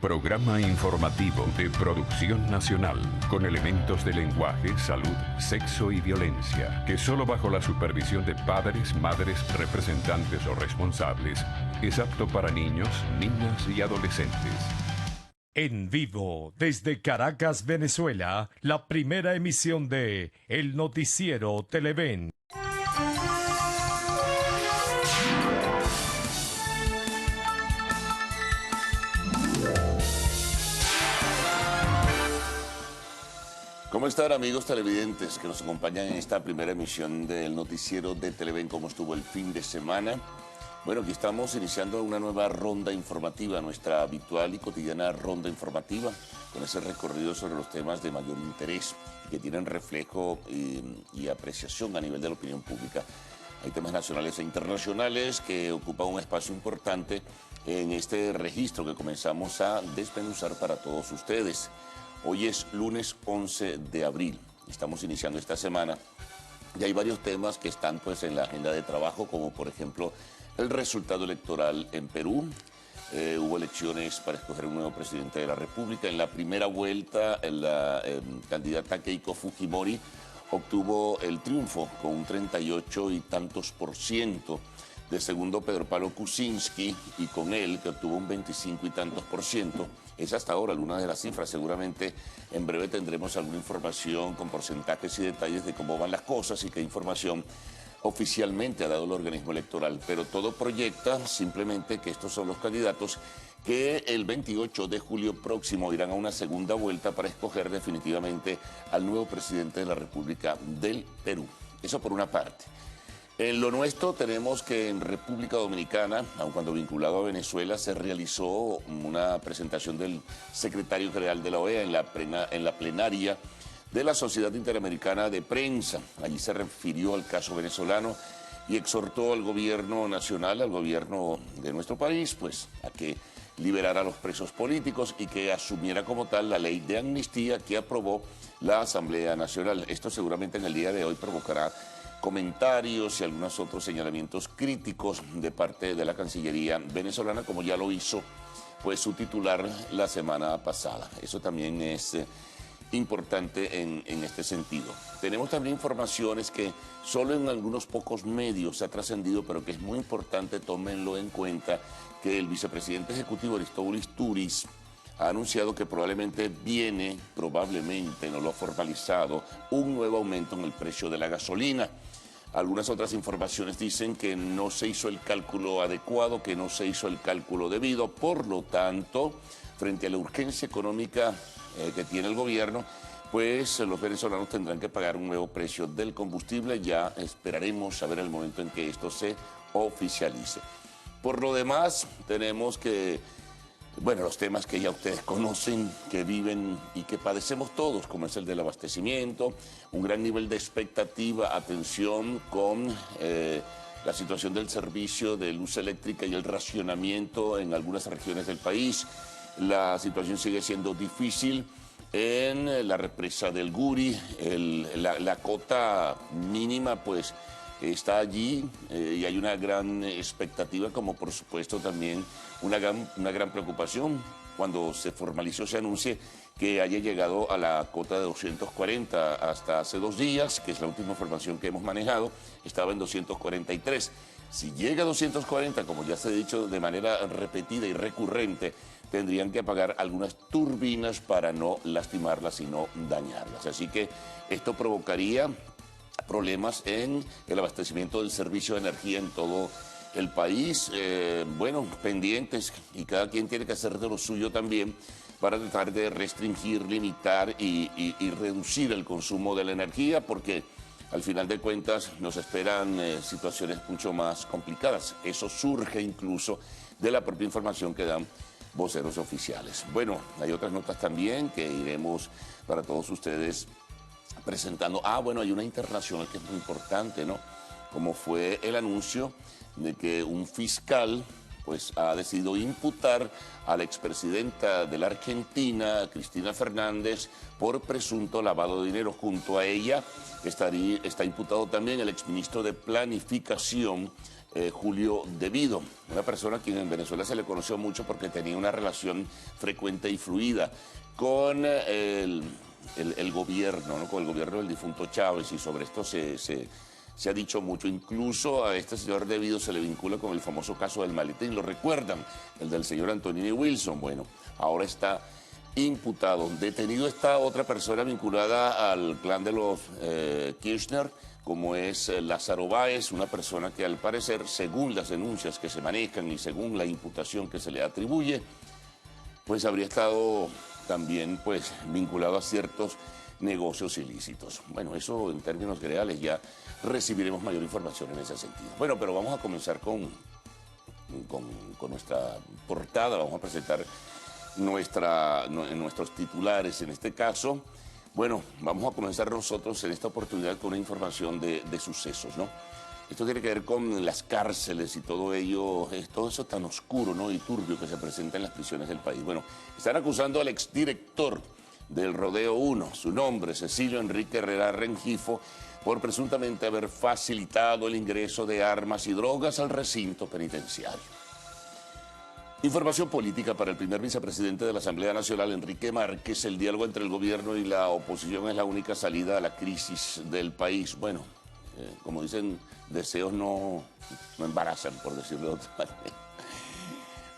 Programa informativo de Producción Nacional, con elementos de lenguaje, salud, sexo y violencia, que solo bajo la supervisión de padres, madres, representantes o responsables, es apto para niños, niñas y adolescentes. En vivo, desde Caracas, Venezuela, la primera emisión de El Noticiero Televen. ¿Cómo están, amigos televidentes que nos acompañan en esta primera emisión del Noticiero de Televen? ¿Cómo estuvo el fin de semana? Bueno, aquí estamos iniciando una nueva ronda informativa, nuestra habitual y cotidiana ronda informativa, con ese recorrido sobre los temas de mayor interés que tienen reflejo y apreciación a nivel de la opinión pública. Hay temas nacionales e internacionales que ocupan un espacio importante en este registro que comenzamos a desmenuzar para todos ustedes. Hoy es lunes 11 de abril, estamos iniciando esta semana y hay varios temas que están pues en la agenda de trabajo, como por ejemplo el resultado electoral en Perú. Hubo elecciones para escoger un nuevo presidente de la República. En la primera vuelta, la candidata Keiko Fujimori obtuvo el triunfo con un 38 y tantos %. De segundo, Pedro Pablo Kuczynski, y con él, que obtuvo un 25 y tantos %. Es hasta ahora alguna de las cifras. Seguramente en breve tendremos alguna información con porcentajes y detalles de cómo van las cosas y qué información oficialmente ha dado el organismo electoral. Pero todo proyecta simplemente que estos son los candidatos que el 28 de julio próximo irán a una segunda vuelta para escoger definitivamente al nuevo presidente de la República del Perú. Eso por una parte. En lo nuestro tenemos que en República Dominicana, aun cuando vinculado a Venezuela, se realizó una presentación del secretario general de la OEA en la plenaria de la Sociedad Interamericana de Prensa. Allí se refirió al caso venezolano y exhortó al gobierno nacional, al gobierno de nuestro país, pues a que liberara a los presos políticos y que asumiera como tal la ley de amnistía que aprobó la Asamblea Nacional. Esto seguramente en el día de hoy provocará comentarios y algunos otros señalamientos críticos de parte de la Cancillería venezolana, como ya lo hizo pues su titular la semana pasada. Eso también es importante en este sentido. Tenemos también informaciones que solo en algunos pocos medios se ha trascendido, pero que es muy importante, tómenlo en cuenta, que el vicepresidente ejecutivo Aristóbulo Turiz ha anunciado que probablemente, no lo ha formalizado, un nuevo aumento en el precio de la gasolina. Algunas otras informaciones dicen que no se hizo el cálculo adecuado, que no se hizo el cálculo debido. Por lo tanto, frente a la urgencia económica que tiene el gobierno, pues los venezolanos tendrán que pagar un nuevo precio del combustible. Ya esperaremos a ver el momento en que esto se oficialice. Por lo demás, tenemos que, bueno, los temas que ya ustedes conocen, que viven y que padecemos todos, como es el del abastecimiento, un gran nivel de expectativa, atención con la situación del servicio de luz eléctrica y el racionamiento en algunas regiones del país. La situación sigue siendo difícil en la represa del Guri, la cota mínima pues está allí y hay una gran expectativa, como por supuesto también una gran preocupación cuando se formalizó, se anuncie que haya llegado a la cota de 240 hasta hace 2 días, que es la última información que hemos manejado, estaba en 243. Si llega a 240, como ya se ha dicho de manera repetida y recurrente, tendrían que apagar algunas turbinas para no lastimarlas y no dañarlas. Así que esto provocaría problemas en el abastecimiento del servicio de energía en todo el país. Bueno, pendientes, y cada quien tiene que hacer de lo suyo también para tratar de restringir, limitar y reducir el consumo de la energía, porque al final de cuentas nos esperan situaciones mucho más complicadas. Eso surge incluso de la propia información que dan voceros oficiales. Bueno, hay otras notas también que iremos para todos ustedes presentando. Bueno, hay una internacional que es muy importante, ¿no? Como fue el anuncio de que un fiscal pues ha decidido imputar a la expresidenta de la Argentina, Cristina Fernández, por presunto lavado de dinero. Junto a ella está imputado también el exministro de Planificación Julio Devido, una persona a quien en Venezuela se le conoció mucho porque tenía una relación frecuente y fluida con el gobierno, ¿no? Con el gobierno del difunto Chávez, y sobre esto se ha dicho mucho. Incluso a este señor Devido se le vincula con el famoso caso del maletín, ¿lo recuerdan? El del señor Antonini Wilson. Bueno, ahora está imputado. Detenido está otra persona vinculada al clan de los Kirchner, como es Lázaro Báez, una persona que al parecer, según las denuncias que se manejan y según la imputación que se le atribuye, pues habría estado también pues vinculado a ciertos negocios ilícitos. Bueno, eso en términos generales, ya recibiremos mayor información en ese sentido. Bueno, pero vamos a comenzar con nuestra portada. Vamos a presentar nuestros titulares en este caso. Bueno, vamos a comenzar nosotros en esta oportunidad con una información de sucesos, ¿no? Esto tiene que ver con las cárceles y todo ello, todo eso tan oscuro, ¿no? Y turbio que se presenta en las prisiones del país. Bueno, están acusando al exdirector del Rodeo 1, su nombre, Cecilio Enrique Herrera Rengifo, por presuntamente haber facilitado el ingreso de armas y drogas al recinto penitenciario. Información política para el primer vicepresidente de la Asamblea Nacional, Enrique Márquez. El diálogo entre el gobierno y la oposición es la única salida a la crisis del país. Bueno, como dicen, deseos no embarazan, por decirlo de otra manera.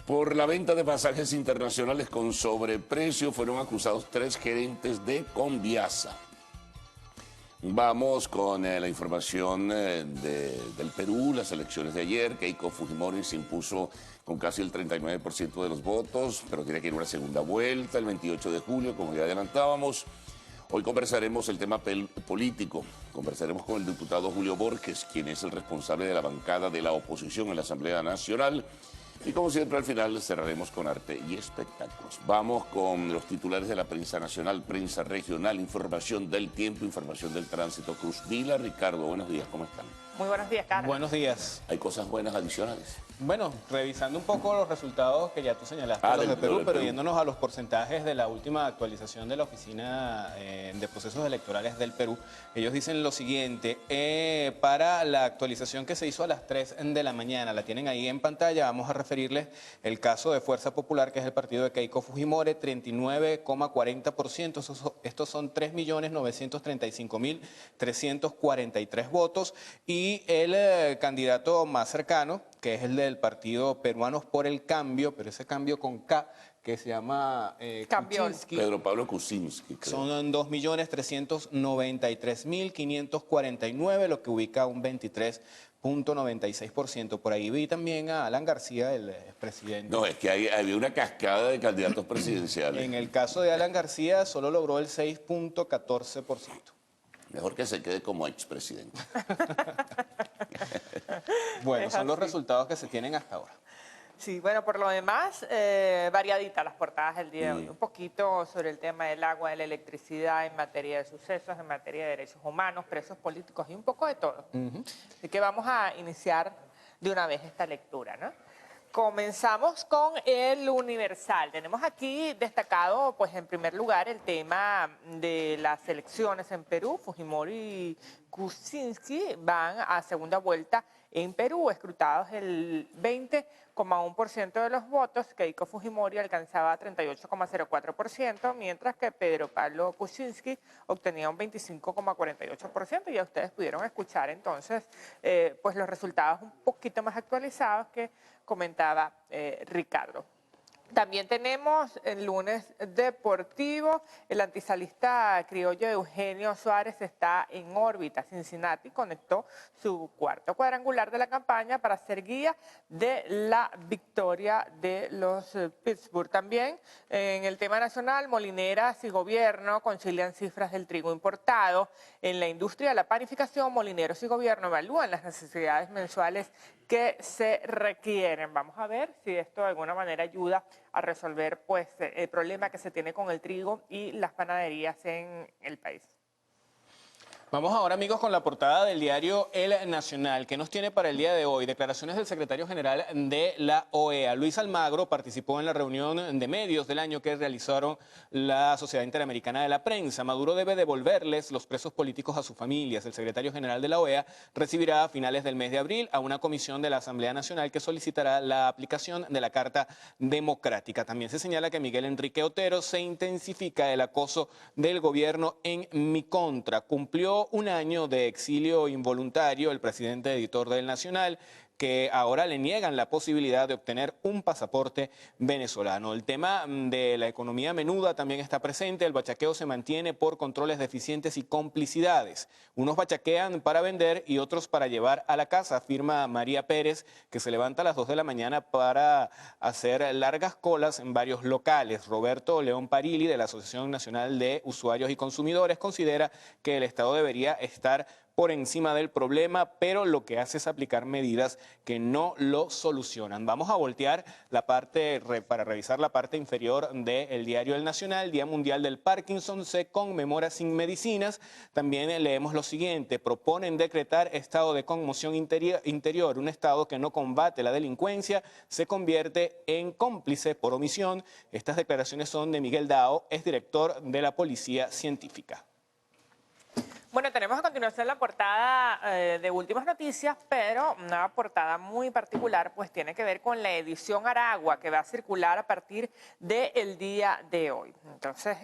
Por la venta de pasajes internacionales con sobreprecio fueron acusados 3 gerentes de Conviasa. Vamos con la información del Perú, las elecciones de ayer. Keiko Fujimori se impuso con casi el 39% de los votos, pero tiene que ir una segunda vuelta el 28 de julio, como ya adelantábamos. Hoy conversaremos el tema político. Conversaremos con el diputado Julio Borges, quien es el responsable de la bancada de la oposición en la Asamblea Nacional. Y como siempre, al final cerraremos con arte y espectáculos. Vamos con los titulares de la prensa nacional, prensa regional, información del tiempo, información del tránsito. Cruz Vila, Ricardo, buenos días, ¿cómo están? Muy buenos días, Carlos. Buenos días. ¿Hay cosas buenas adicionales? Bueno, revisando un poco los resultados que ya tú señalaste, los de Perú, pero yéndonos a los porcentajes de la última actualización de la Oficina de Procesos Electorales del Perú, ellos dicen lo siguiente: para la actualización que se hizo a las 3 de la mañana, la tienen ahí en pantalla, vamos a referirles el caso de Fuerza Popular, que es el partido de Keiko Fujimori, 39,40%, estos son 3.935.343 votos, y el candidato más cercano, que es el del partido Peruanos por el Cambio, pero ese cambio con K, que se llama Kuczynski. Pedro Pablo Kuczynski, creo. Son 2.393.549, lo que ubica un 23,96%. Por ahí vi también a Alan García, el presidente. No, es que había una cascada de candidatos presidenciales. En el caso de Alan García solo logró el 6,14%. Mejor que se quede como expresidente. Bueno, son los resultados que se tienen hasta ahora. Sí, bueno, por lo demás, variaditas las portadas del día de hoy. Un poquito sobre el tema del agua, de la electricidad, en materia de sucesos, en materia de derechos humanos, presos políticos y un poco de todo. Así que vamos a iniciar de una vez esta lectura, ¿no? Comenzamos con el Universal. Tenemos aquí destacado, pues en primer lugar, el tema de las elecciones en Perú. Fujimori y Kuczynski van a segunda vuelta en Perú, escrutados el 20,1% de los votos. Keiko Fujimori alcanzaba 38,04%, mientras que Pedro Pablo Kuczynski obtenía un 25,48%. Ya ustedes pudieron escuchar entonces pues los resultados un poquito más actualizados que comentaba Ricardo. También tenemos el lunes deportivo. El antisalista criollo Eugenio Suárez está en órbita. Cincinnati conectó su cuarto cuadrangular de la campaña para ser guía de la victoria de los Pittsburgh. También en el tema nacional, molineras y gobierno concilian cifras del trigo importado. En la industria de la panificación, molineros y gobierno evalúan las necesidades mensuales que se requieren. Vamos a ver si esto de alguna manera ayuda a resolver pues el problema que se tiene con el trigo y las panaderías en el país. Vamos ahora, amigos, con la portada del diario El Nacional, que nos tiene para el día de hoy. Declaraciones del secretario general de la OEA. Luis Almagro participó en la reunión de medios del año que realizaron la Sociedad Interamericana de la Prensa. Maduro debe devolverles los presos políticos a sus familias. El secretario general de la OEA recibirá a finales del mes de abril a una comisión de la Asamblea Nacional que solicitará la aplicación de la Carta Democrática. También se señala que Miguel Enrique Otero se intensifica el acoso del gobierno en mi contra. Cumplió un año de exilio involuntario el presidente editor del Nacional, que ahora le niegan la posibilidad de obtener un pasaporte venezolano. El tema de la economía menuda también está presente. El bachaqueo se mantiene por controles deficientes y complicidades. Unos bachaquean para vender y otros para llevar a la casa, afirma María Pérez, que se levanta a las 2 de la mañana para hacer largas colas en varios locales. Roberto León Parili, de la Asociación Nacional de Usuarios y Consumidores, considera que el Estado debería estar por encima del problema, pero lo que hace es aplicar medidas que no lo solucionan. Vamos a voltear la parte para revisar la parte inferior del diario El Nacional. Día Mundial del Parkinson se conmemora sin medicinas. También leemos lo siguiente: proponen decretar estado de conmoción interior. Un estado que no combate la delincuencia se convierte en cómplice por omisión. Estas declaraciones son de Miguel Dao, es director de la Policía Científica. Bueno, tenemos a continuación la portada de Últimas Noticias, pero una portada muy particular, pues tiene que ver con la edición Aragua, que va a circular a partir del día de hoy. Entonces,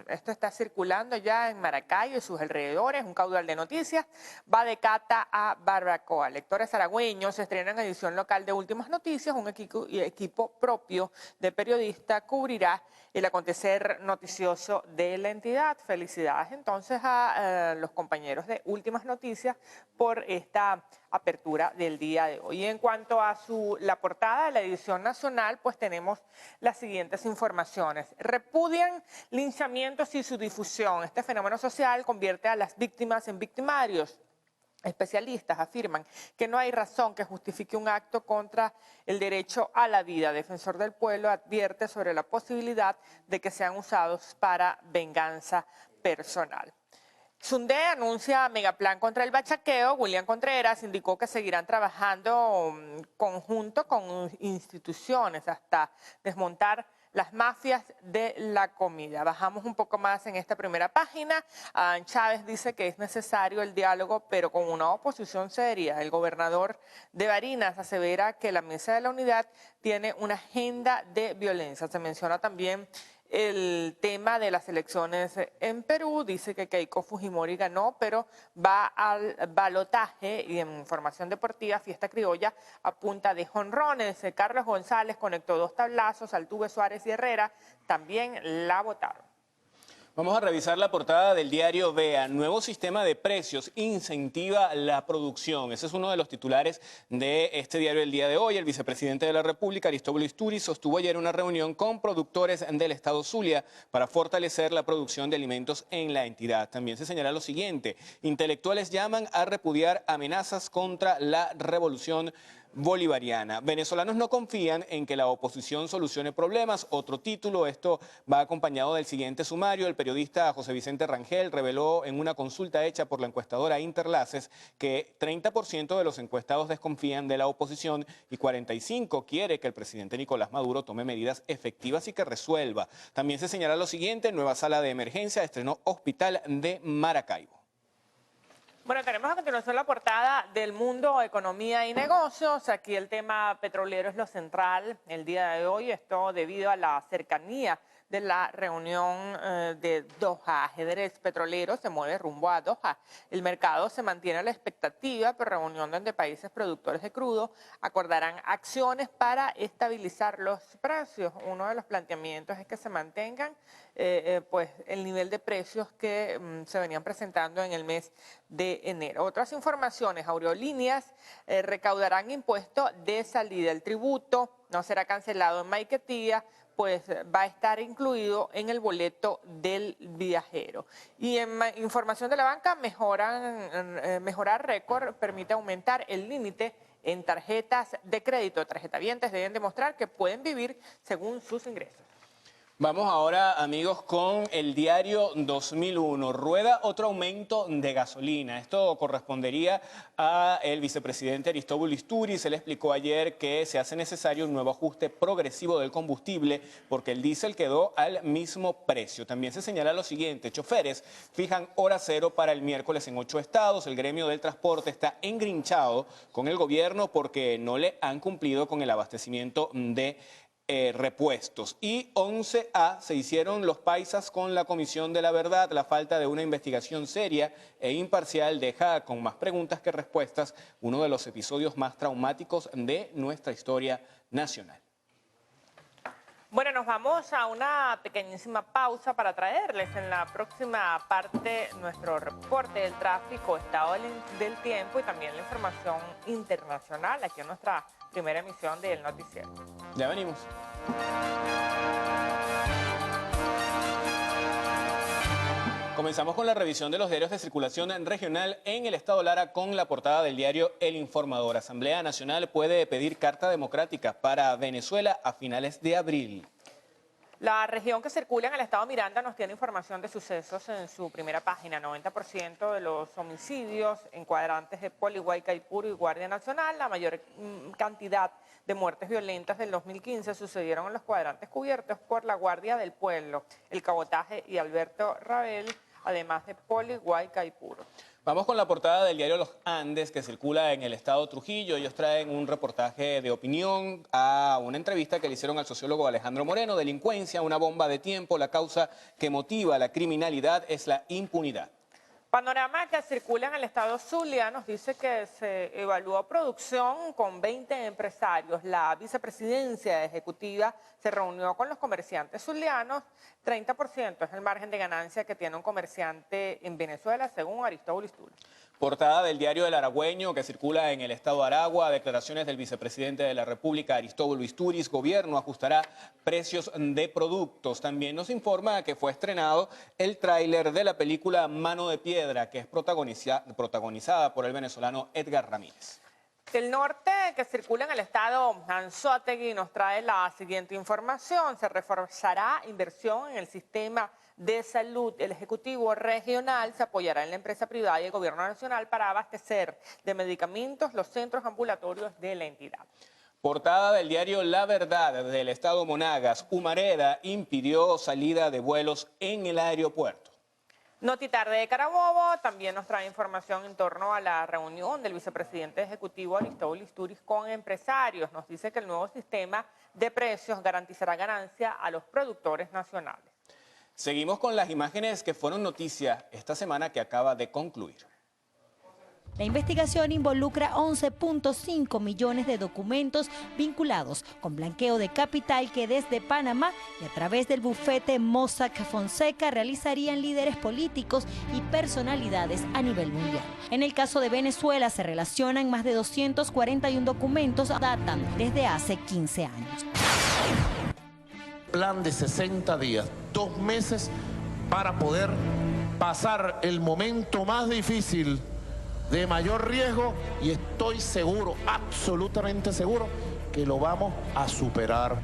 esto está circulando ya en Maracaibo y sus alrededores, un caudal de noticias, va de Cata a Barbacoa. Lectores aragüeños estrenan edición local de Últimas Noticias, un equipo propio de periodistas cubrirá el acontecer noticioso de la entidad. Felicidades entonces a los compañeros de Últimas Noticias por esta apertura del día de hoy. Y en cuanto a la portada de la edición nacional, pues tenemos las siguientes informaciones. Repudian linchamientos y su difusión. Este fenómeno social convierte a las víctimas en victimarios. Especialistas afirman que no hay razón que justifique un acto contra el derecho a la vida. Defensor del Pueblo advierte sobre la posibilidad de que sean usados para venganza personal. Sunde anuncia megaplan contra el bachaqueo. William Contreras indicó que seguirán trabajando conjunto con instituciones hasta desmontar las mafias de la comida. Bajamos un poco más en esta primera página. Chávez dice que es necesario el diálogo, pero con una oposición seria. El gobernador de Barinas asevera que la Mesa de la Unidad tiene una agenda de violencia. Se menciona también el tema de las elecciones en Perú. Dice que Keiko Fujimori ganó, pero va al balotaje. Y en información deportiva, Fiesta Criolla a punta de jonrones. Carlos González conectó 2 tablazos, Altuve, Suárez y Herrera también la votaron. Vamos a revisar la portada del diario Vea. Nuevo sistema de precios incentiva la producción. Ese es uno de los titulares de este diario del día de hoy. El vicepresidente de la República, Aristóbulo Istúriz, sostuvo ayer una reunión con productores del estado Zulia para fortalecer la producción de alimentos en la entidad. También se señala lo siguiente: intelectuales llaman a repudiar amenazas contra la revolución bolivariana. Venezolanos no confían en que la oposición solucione problemas. Otro título, esto va acompañado del siguiente sumario. El periodista José Vicente Rangel reveló en una consulta hecha por la encuestadora Interlaces que 30% de los encuestados desconfían de la oposición y 45% quiere que el presidente Nicolás Maduro tome medidas efectivas y que resuelva. También se señala lo siguiente: nueva sala de emergencia estrenó Hospital de Maracaibo. Bueno, tenemos a continuación la portada del Mundo, Economía y Negocios. Aquí el tema petrolero es lo central el día de hoy. Esto debido a la cercanía de la reunión de Doha. Ajedrez petrolero se mueve rumbo a Doha. El mercado se mantiene a la expectativa, pero reunión donde países productores de crudo acordarán acciones para estabilizar los precios. Uno de los planteamientos es que se mantengan pues el nivel de precios que se venían presentando en el mes de enero. Otras informaciones: Aerolíneas recaudarán impuesto de salida. El tributo no será cancelado en Maiquetía, pues va a estar incluido en el boleto del viajero. Y en información de la banca, mejorar récord permite aumentar el límite en tarjetas de crédito. Tarjetavientes deben demostrar que pueden vivir según sus ingresos. Vamos ahora, amigos, con el diario 2001. Rueda otro aumento de gasolina. Esto correspondería al vicepresidente Aristóbulo Istúriz. Él explicó ayer que se hace necesario un nuevo ajuste progresivo del combustible porque el diésel quedó al mismo precio. También se señala lo siguiente: choferes fijan hora cero para el miércoles en 8 estados. El gremio del transporte está engrinchado con el gobierno porque no le han cumplido con el abastecimiento de repuestos. Y 11A se hicieron los paisas con la Comisión de la Verdad. La falta de una investigación seria e imparcial deja con más preguntas que respuestas uno de los episodios más traumáticos de nuestra historia nacional. Bueno, nos vamos a una pequeñísima pausa para traerles en la próxima parte nuestro reporte del tráfico, estado del tiempo y también la información internacional aquí en nuestra primera emisión del noticiero. Ya venimos. Comenzamos con la revisión de los diarios de circulación regional en el estado Lara con la portada del diario El Informador. Asamblea Nacional puede pedir carta democrática para Venezuela a finales de abril. La región que circula en el estado Miranda nos tiene información de sucesos en su primera página. 90% de los homicidios en cuadrantes de Poli, Guaycaipuro y Guardia Nacional. La mayor cantidad de muertes violentas del 2015 sucedieron en los cuadrantes cubiertos por la Guardia del Pueblo, el Cabotaje y Alberto Rabel, además de Poli, Guaycaipuro. Vamos con la portada del diario Los Andes, que circula en el estado Trujillo. Ellos traen un reportaje de opinión a una entrevista que le hicieron al sociólogo Alejandro Moreno. Delincuencia, una bomba de tiempo. La causa que motiva la criminalidad es la impunidad. Panorama que circula en el estado Zulia nos dice que se evaluó producción con 20 empresarios. La vicepresidencia ejecutiva se reunió con los comerciantes zulianos. 30% es el margen de ganancia que tiene un comerciante en Venezuela, según Aristóbulo Istúriz. Portada del diario El Aragüeño, que circula en el estado de Aragua. Declaraciones del vicepresidente de la República, Aristóbulo Istúriz. Gobierno ajustará precios de productos. También nos informa que fue estrenado el tráiler de la película Mano de Piedra, que es protagonizada por el venezolano Edgar Ramírez. Del norte, que circula en el estado Anzoátegui, nos trae la siguiente información. Se reforzará inversión en el sistema de salud. El Ejecutivo Regional se apoyará en la empresa privada y el Gobierno Nacional para abastecer de medicamentos los centros ambulatorios de la entidad. Portada del diario La Verdad del estado Monagas. Humareda impidió salida de vuelos en el aeropuerto. Notitarde de Carabobo también nos trae información en torno a la reunión del vicepresidente ejecutivo Aristóbulo Istúriz con empresarios. Nos dice que el nuevo sistema de precios garantizará ganancia a los productores nacionales. Seguimos con las imágenes que fueron noticia esta semana que acaba de concluir. La investigación involucra 11.5 millones de documentos vinculados con blanqueo de capital que desde Panamá y a través del bufete Mossack Fonseca realizarían líderes políticos y personalidades a nivel mundial. En el caso de Venezuela se relacionan más de 241 documentos que datan desde hace 15 años. Plan de 60 días, 2 meses para poder pasar el momento más difícil, de mayor riesgo, y estoy seguro, absolutamente seguro, que lo vamos a superar.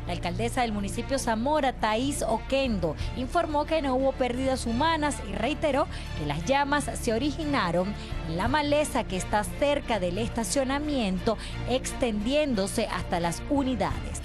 La alcaldesa del municipio Zamora, Thaís Oquendo, informó que no hubo pérdidas humanas y reiteró que las llamas se originaron en la maleza que está cerca del estacionamiento, extendiéndose hasta las unidades.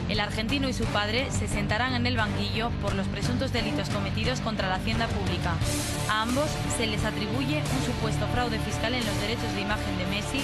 El argentino y su padre se sentarán en el banquillo por los presuntos delitos cometidos contra la hacienda pública. A ambos se les atribuye un supuesto fraude fiscal en los derechos de imagen de Messi.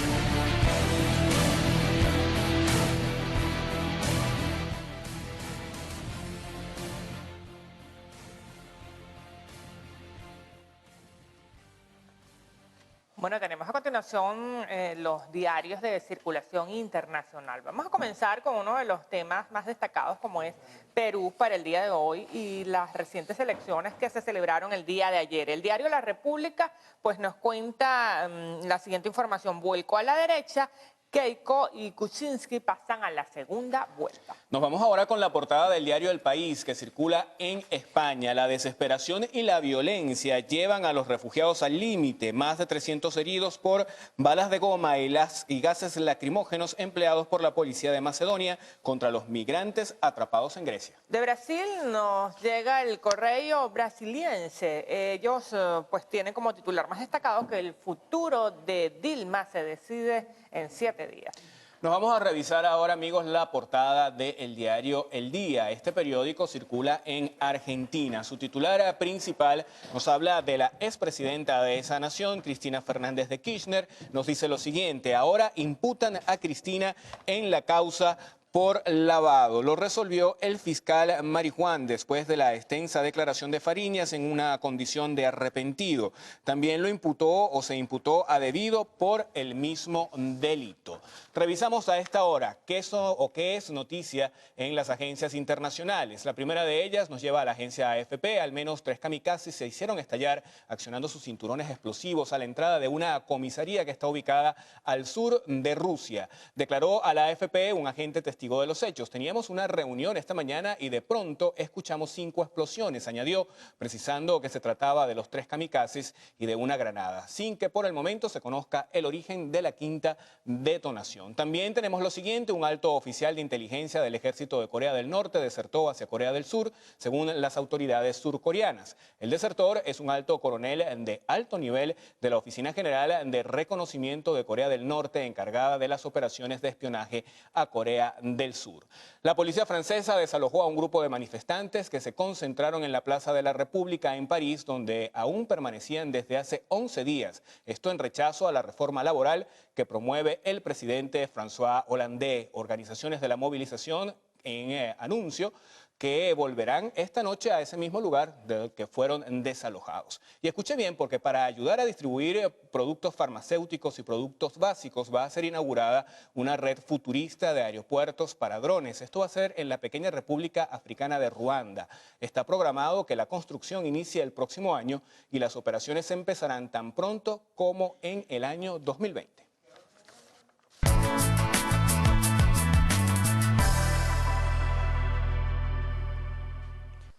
Bueno, tenemos a continuación los diarios de circulación internacional. Vamos a comenzar con uno de los temas más destacados, como es Perú para el día de hoy y las recientes elecciones que se celebraron el día de ayer. El diario La República pues nos cuenta la siguiente información: vuelco a la derecha. Keiko y Kuczynski pasan a la segunda vuelta. Nos vamos ahora con la portada del diario El País, que circula en España. La desesperación y la violencia llevan a los refugiados al límite. Más de 300 heridos por balas de goma y gases lacrimógenos empleados por la policía de Macedonia contra los migrantes atrapados en Grecia. De Brasil nos llega el Correio Brasiliense. Ellos pues tienen como titular más destacado que el futuro de Dilma se decide en 7 días. Nos vamos a revisar ahora, amigos, la portada del diario El Día. Este periódico circula en Argentina. Su titular principal nos habla de la expresidenta de esa nación, Cristina Fernández de Kirchner. Nos dice lo siguiente: ahora imputan a Cristina en la causa por lavado. Lo resolvió el fiscal Marijuán después de la extensa declaración de Fariñas en una condición de arrepentido. También lo imputó o se imputó a debido por el mismo delito. Revisamos a esta hora qué es noticia en las agencias internacionales. La primera de ellas nos lleva a la agencia AFP. Al menos 3 kamikazes se hicieron estallar accionando sus cinturones explosivos a la entrada de una comisaría que está ubicada al sur de Rusia. Declaró a la AFP un agente testigo de los hechos. Teníamos una reunión esta mañana y de pronto escuchamos 5 explosiones, añadió, precisando que se trataba de los 3 kamikazes y de una granada, sin que por el momento se conozca el origen de la quinta detonación. También tenemos lo siguiente: un alto oficial de inteligencia del ejército de Corea del Norte desertó hacia Corea del Sur, según las autoridades surcoreanas. El desertor es un alto coronel de alto nivel de la Oficina General de Reconocimiento de Corea del Norte, encargada de las operaciones de espionaje a Corea del Sur. La policía francesa desalojó a un grupo de manifestantes que se concentraron en la Plaza de la República en París, donde aún permanecían desde hace 11 días. Esto en rechazo a la reforma laboral que promueve el presidente François Hollande. Organizaciones de la movilización en anuncio que volverán esta noche a ese mismo lugar del que fueron desalojados. Y escuche bien, porque para ayudar a distribuir productos farmacéuticos y productos básicos va a ser inaugurada una red futurista de aeropuertos para drones. Esto va a ser en la pequeña República Africana de Ruanda. Está programado que la construcción inicie el próximo año y las operaciones empezarán tan pronto como en el año 2020.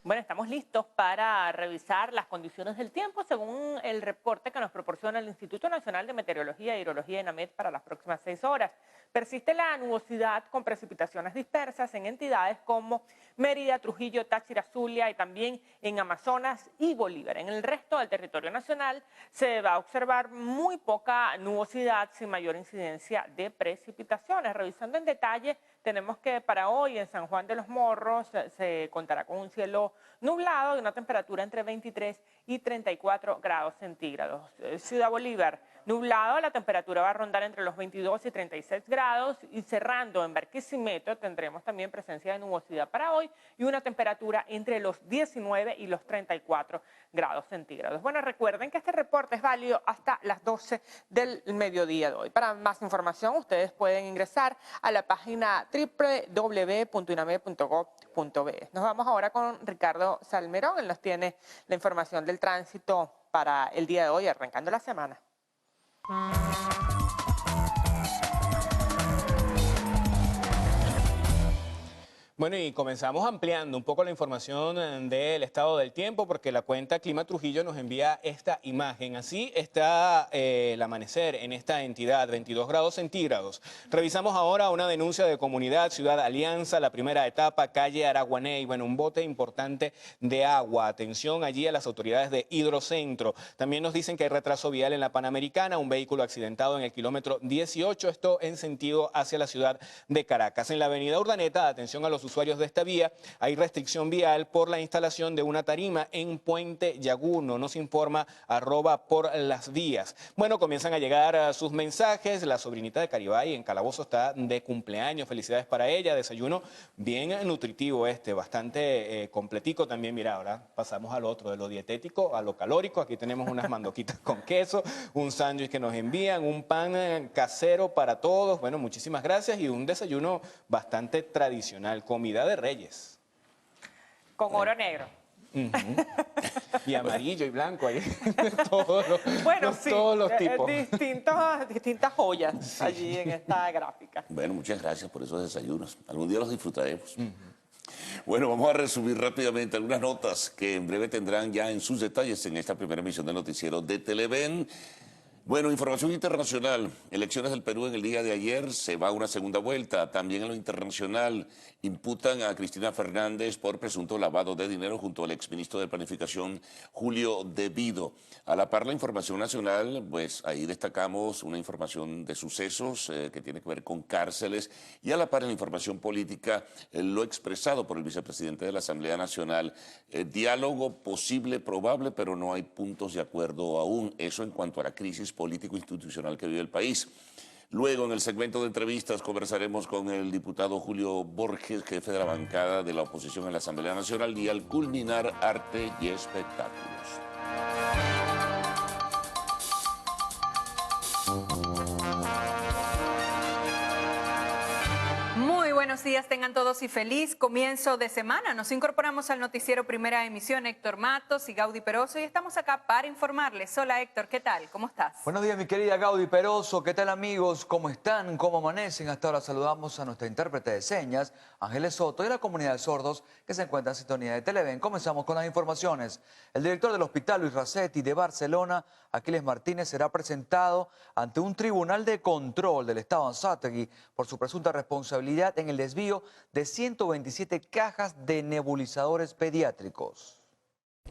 Bueno, estamos listos para revisar las condiciones del tiempo según el reporte que nos proporciona el Instituto Nacional de Meteorología e Hidrología ENAMED para las próximas 6 horas. Persiste la nubosidad con precipitaciones dispersas en entidades como Mérida, Trujillo, Táchira, Zulia y también en Amazonas y Bolívar. En el resto del territorio nacional se va a observar muy poca nubosidad sin mayor incidencia de precipitaciones. Revisando en detalle, tenemos que para hoy en San Juan de los Morros se contará con un cielo nublado y una temperatura entre 23 y 34 grados centígrados. Ciudad Bolívar, nublado, la temperatura va a rondar entre los 22 y 36 grados y cerrando en Barquisimeto tendremos también presencia de nubosidad para hoy y una temperatura entre los 19 y los 34 grados centígrados. Bueno, recuerden que este reporte es válido hasta las 12 del mediodía de hoy. Para más información ustedes pueden ingresar a la página www.inamed.gov.be. Nos vamos ahora con Ricardo Salmerón. Él nos tiene la información del tránsito para el día de hoy, arrancando la semana. Bueno, y comenzamos ampliando un poco la información del estado del tiempo porque la cuenta Clima Trujillo nos envía esta imagen. Así está el amanecer en esta entidad, 22 grados centígrados. Revisamos ahora una denuncia de comunidad, Ciudad Alianza, la primera etapa, calle Araguaney. Bueno, un bote importante de agua. Atención allí a las autoridades de Hidrocentro. También nos dicen que hay retraso vial en la Panamericana, un vehículo accidentado en el kilómetro 18, esto en sentido hacia la ciudad de Caracas. En la avenida Urdaneta, atención a los los usuarios de esta vía. Hay restricción vial por la instalación de una tarima en Puente Yaguno. Nos informa @porlasvías. Bueno, comienzan a llegar sus mensajes. La sobrinita de Caribay en Calabozo está de cumpleaños. Felicidades para ella. Desayuno bien nutritivo bastante completico también. Mira, ahora pasamos al otro, de lo dietético a lo calórico. Aquí tenemos unas mandoquitas con queso, un sándwich que nos envían, un pan casero para todos. Bueno, muchísimas gracias y un desayuno bastante tradicional, comida de reyes. Con oro negro. Y amarillo y blanco ahí. Todos los tipos. Distintas joyas allí en esta gráfica. Bueno, muchas gracias por esos desayunos. Algún día los disfrutaremos. Bueno, vamos a resumir rápidamente algunas notas que en breve tendrán ya en sus detalles en esta primera emisión del noticiero de Televen. Bueno, información internacional. Elecciones del Perú en el día de ayer, se va a una segunda vuelta. También en lo internacional imputan a Cristina Fernández por presunto lavado de dinero junto al exministro de Planificación Julio De Vido. A la par la información nacional, pues ahí destacamos una información de sucesos que tiene que ver con cárceles y a la par en la información política lo expresado por el vicepresidente de la Asamblea Nacional. Diálogo posible, probable, pero no hay puntos de acuerdo aún. Eso en cuanto a la crisis político-institucional que vive el país. Luego, en el segmento de entrevistas, conversaremos con el diputado Julio Borges, jefe de la bancada de la oposición en la Asamblea Nacional, y al culminar, arte y espectáculos. Buenos días, tengan todos y feliz comienzo de semana. Nos incorporamos al noticiero Primera Emisión, Héctor Matos y Gaudí Peroso, y estamos acá para informarles. Hola Héctor, ¿qué tal? ¿Cómo estás? Buenos días, mi querida Gaudí Peroso. ¿Qué tal, amigos? ¿Cómo están? ¿Cómo amanecen? Hasta ahora saludamos a nuestra intérprete de señas, Ángeles Soto, y a la comunidad de sordos que se encuentra en sintonía de Televen. Comenzamos con las informaciones. El director del Hospital Luis Racetti de Barcelona, Aquiles Martínez, será presentado ante un tribunal de control del Estado Anzoátegui por su presunta responsabilidad en el desvío de 127 cajas de nebulizadores pediátricos.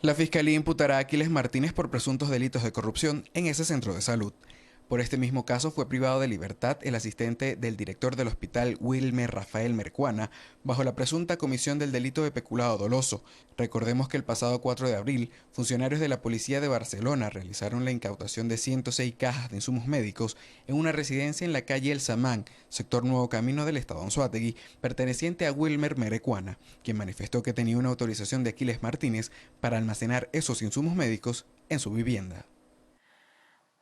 La Fiscalía imputará a Aquiles Martínez por presuntos delitos de corrupción en ese centro de salud. Por este mismo caso fue privado de libertad el asistente del director del hospital, Wilmer Rafael Mercuana, bajo la presunta comisión del delito de peculado doloso. Recordemos que el pasado 4 de abril, funcionarios de la Policía de Barcelona realizaron la incautación de 106 cajas de insumos médicos en una residencia en la calle El Samán, sector Nuevo Camino del Estado Anzoátegui, perteneciente a Wilmer Mercuana, quien manifestó que tenía una autorización de Aquiles Martínez para almacenar esos insumos médicos en su vivienda.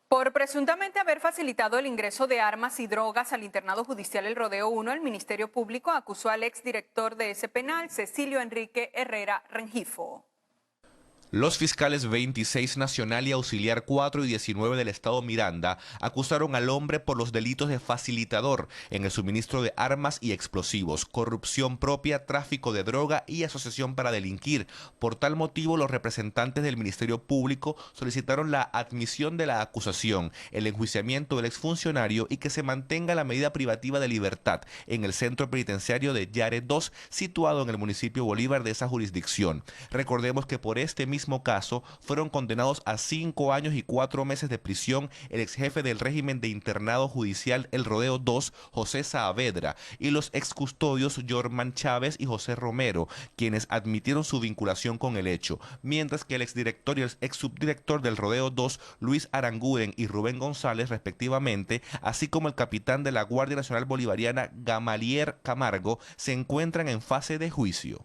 Por presuntamente haber facilitado el ingreso de armas y drogas al internado judicial El Rodeo 1, el Ministerio Público acusó al exdirector de ese penal, Cecilio Enrique Herrera Rengifo. Los fiscales 26 Nacional y Auxiliar 4 y 19 del Estado Miranda acusaron al hombre por los delitos de facilitador en el suministro de armas y explosivos, corrupción propia, tráfico de droga y asociación para delinquir. Por tal motivo, los representantes del Ministerio Público solicitaron la admisión de la acusación, el enjuiciamiento del exfuncionario y que se mantenga la medida privativa de libertad en el centro penitenciario de Yare 2, situado en el municipio Bolívar de esa jurisdicción. Recordemos que por este mismo caso fueron condenados a 5 años y 4 meses de prisión el exjefe del régimen de internado judicial El Rodeo 2, José Saavedra, y los excustodios Jorman Chávez y José Romero, quienes admitieron su vinculación con el hecho, mientras que el exdirector y el exsubdirector del Rodeo 2, Luis Aranguren y Rubén González, respectivamente, así como el capitán de la Guardia Nacional Bolivariana, Gamalier Camargo, se encuentran en fase de juicio.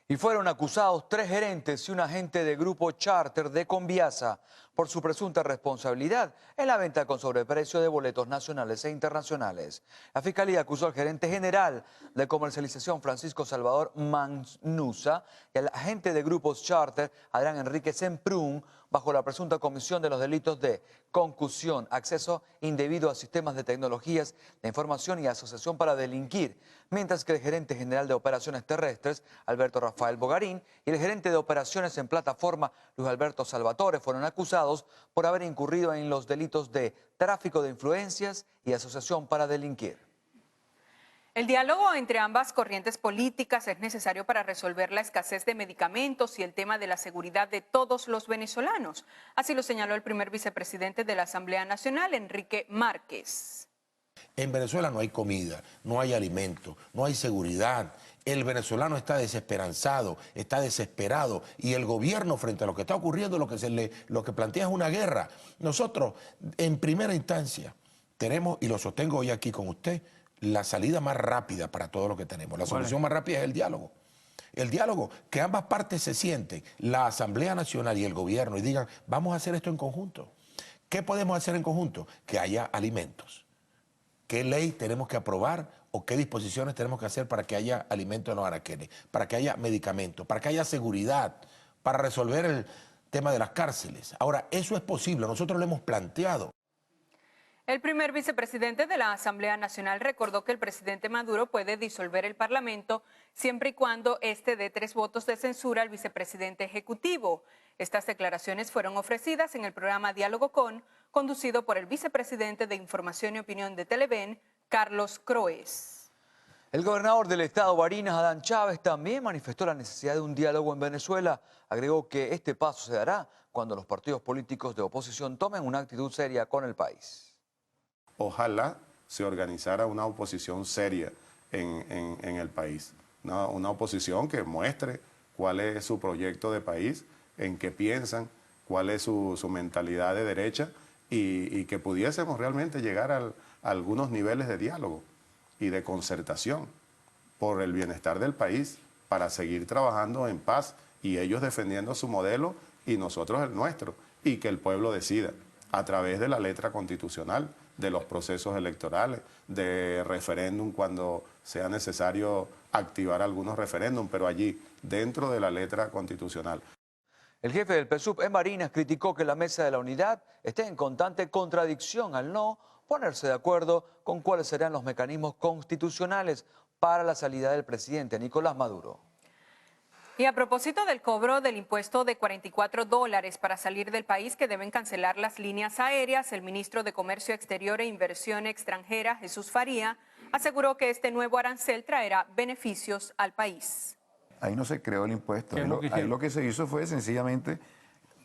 Y fueron acusados 3 gerentes y un agente de Grupo Charter de Conviasa por su presunta responsabilidad en la venta con sobreprecio de boletos nacionales e internacionales. La Fiscalía acusó al gerente general de comercialización, Francisco Salvador Mannusa, y al agente de Grupos Charter, Adrián Enrique Semprún, bajo la presunta comisión de los delitos de concusión, acceso indebido a sistemas de tecnologías de información y asociación para delinquir, mientras que el gerente general de operaciones terrestres, Alberto Rafael Bogarín, y el gerente de operaciones en plataforma, Luis Alberto Salvatore, fueron acusados por haber incurrido en los delitos de tráfico de influencias y asociación para delinquir. El diálogo entre ambas corrientes políticas es necesario para resolver la escasez de medicamentos y el tema de la seguridad de todos los venezolanos. Así lo señaló el primer vicepresidente de la Asamblea Nacional, Enrique Márquez. En Venezuela no hay comida, no hay alimento, no hay seguridad. El venezolano está desesperanzado, está desesperado, y el gobierno, frente a lo que está ocurriendo, lo que plantea es una guerra. Nosotros, en primera instancia, tenemos, y lo sostengo hoy aquí con usted, la salida más rápida para todo lo que tenemos. La solución más rápida es el diálogo. El diálogo, que ambas partes se sienten, la Asamblea Nacional y el gobierno, y digan, vamos a hacer esto en conjunto. ¿Qué podemos hacer en conjunto? Que haya alimentos. ¿Qué ley tenemos que aprobar o qué disposiciones tenemos que hacer para que haya alimentos en los anaqueles, para que haya medicamentos, para que haya seguridad, para resolver el tema de las cárceles? Ahora, eso es posible, nosotros lo hemos planteado. El primer vicepresidente de la Asamblea Nacional recordó que el presidente Maduro puede disolver el Parlamento siempre y cuando éste dé 3 votos de censura al vicepresidente ejecutivo. Estas declaraciones fueron ofrecidas en el programa Diálogo conducido por el vicepresidente de Información y Opinión de Televen, Carlos Croes. El gobernador del estado Barinas, Adán Chávez, también manifestó la necesidad de un diálogo en Venezuela. Agregó que este paso se dará cuando los partidos políticos de oposición tomen una actitud seria con el país. Ojalá se organizara una oposición seria en el país, una oposición que muestre cuál es su proyecto de país, en qué piensan, cuál es su mentalidad de derecha, y que pudiésemos realmente llegar a algunos niveles de diálogo y de concertación por el bienestar del país, para seguir trabajando en paz, y ellos defendiendo su modelo y nosotros el nuestro, y que el pueblo decida a través de la letra constitucional, de los procesos electorales, de referéndum cuando sea necesario activar algunos referéndum, pero allí, dentro de la letra constitucional. El jefe del PSUV en Barinas criticó que la Mesa de la Unidad esté en constante contradicción al no ponerse de acuerdo con cuáles serán los mecanismos constitucionales para la salida del presidente Nicolás Maduro. Y a propósito del cobro del impuesto de $44 para salir del país que deben cancelar las líneas aéreas, el ministro de Comercio Exterior e Inversión Extranjera, Jesús Faría, aseguró que este nuevo arancel traerá beneficios al país. Ahí no se creó el impuesto, ahí lo que se hizo fue sencillamente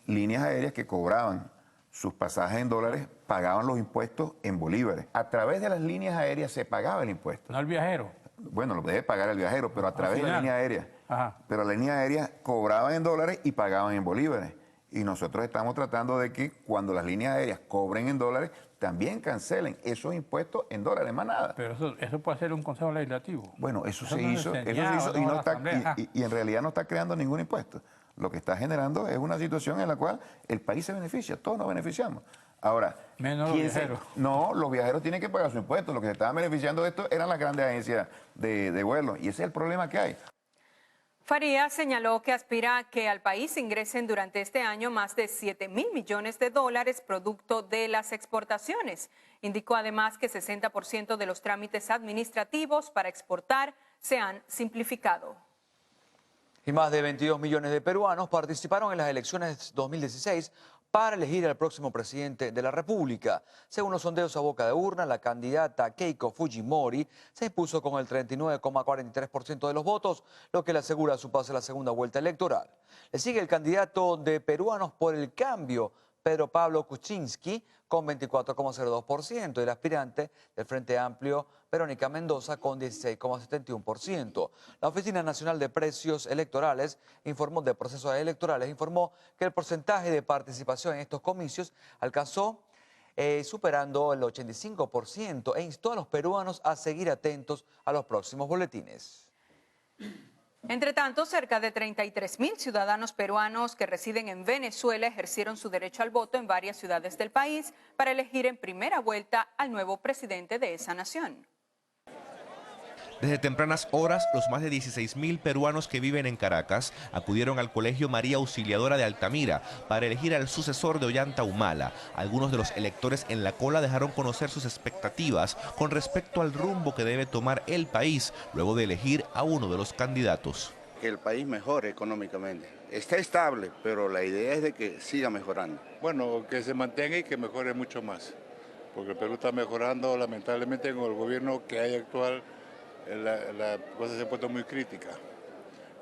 líneas aéreas que cobraban sus pasajes en dólares, pagaban los impuestos en bolívares. A través de las líneas aéreas se pagaba el impuesto. No el viajero. Bueno, lo debe pagar el viajero, pero a través de la línea aérea. Ajá. Pero la línea aérea cobraban en dólares y pagaban en bolívares. Y nosotros estamos tratando de que cuando las líneas aéreas cobren en dólares, también cancelen esos impuestos en dólares, más nada. Pero eso puede ser un consejo legislativo. Bueno, eso se hizo y en realidad no está creando ningún impuesto. Lo que está generando es una situación en la cual el país se beneficia, todos nos beneficiamos. Ahora, menos los viajeros. No, los viajeros tienen que pagar su impuesto. Los que se estaban beneficiando de esto eran las grandes agencias de vuelos, y ese es el problema que hay. Faría señaló que aspira a que al país ingresen durante este año más de $7.000 millones producto de las exportaciones. Indicó además que 60% de los trámites administrativos para exportar se han simplificado. Y más de 22 millones de peruanos participaron en las elecciones 2016 para elegir al próximo presidente de la República. Según los sondeos a boca de urna, la candidata Keiko Fujimori se impuso con el 39,43% de los votos, lo que le asegura su pase a la segunda vuelta electoral. Le sigue el candidato de Peruanos por el Cambio, Pedro Pablo Kuczynski, con 24,02%, y el aspirante del Frente Amplio, Verónica Mendoza, con 16,71%. La Oficina Nacional de Precios Electorales informó que el porcentaje de participación en estos comicios alcanzó superando el 85%, e instó a los peruanos a seguir atentos a los próximos boletines. Entre tanto, cerca de 33.000 ciudadanos peruanos que residen en Venezuela ejercieron su derecho al voto en varias ciudades del país para elegir en primera vuelta al nuevo presidente de esa nación. Desde tempranas horas, los más de 16.000 peruanos que viven en Caracas acudieron al Colegio María Auxiliadora de Altamira para elegir al sucesor de Ollanta Humala. Algunos de los electores en la cola dejaron conocer sus expectativas con respecto al rumbo que debe tomar el país luego de elegir a uno de los candidatos. Que el país mejore económicamente. Está estable, pero la idea es de que siga mejorando. Bueno, que se mantenga y que mejore mucho más, porque el Perú está mejorando lamentablemente con el gobierno que hay actual. La cosa se ha puesto muy crítica.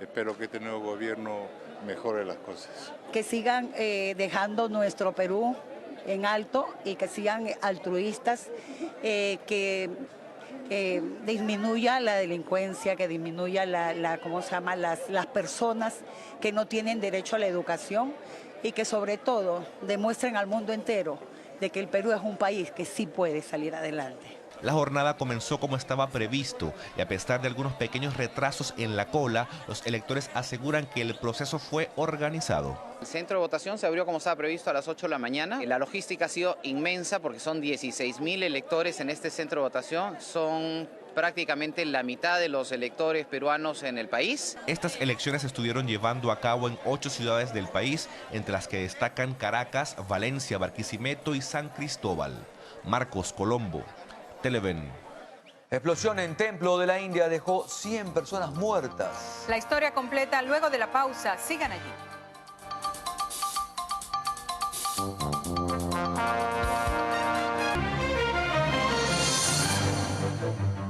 Espero que este nuevo gobierno mejore las cosas. Que sigan dejando nuestro Perú en alto y que sigan altruistas, que disminuya la delincuencia, que disminuya las personas que no tienen derecho a la educación y que sobre todo demuestren al mundo entero de que el Perú es un país que sí puede salir adelante. La jornada comenzó como estaba previsto y a pesar de algunos pequeños retrasos en la cola, los electores aseguran que el proceso fue organizado. El centro de votación se abrió como estaba previsto a las 8 de la mañana. La logística ha sido inmensa porque son 16.000 electores en este centro de votación. Son prácticamente la mitad de los electores peruanos en el país. Estas elecciones se estuvieron llevando a cabo en 8 ciudades del país, entre las que destacan Caracas, Valencia, Barquisimeto y San Cristóbal. Marcos Colombo, Televen. Explosión en templo de la India dejó 100 personas muertas. La historia completa luego de la pausa. Sigan allí.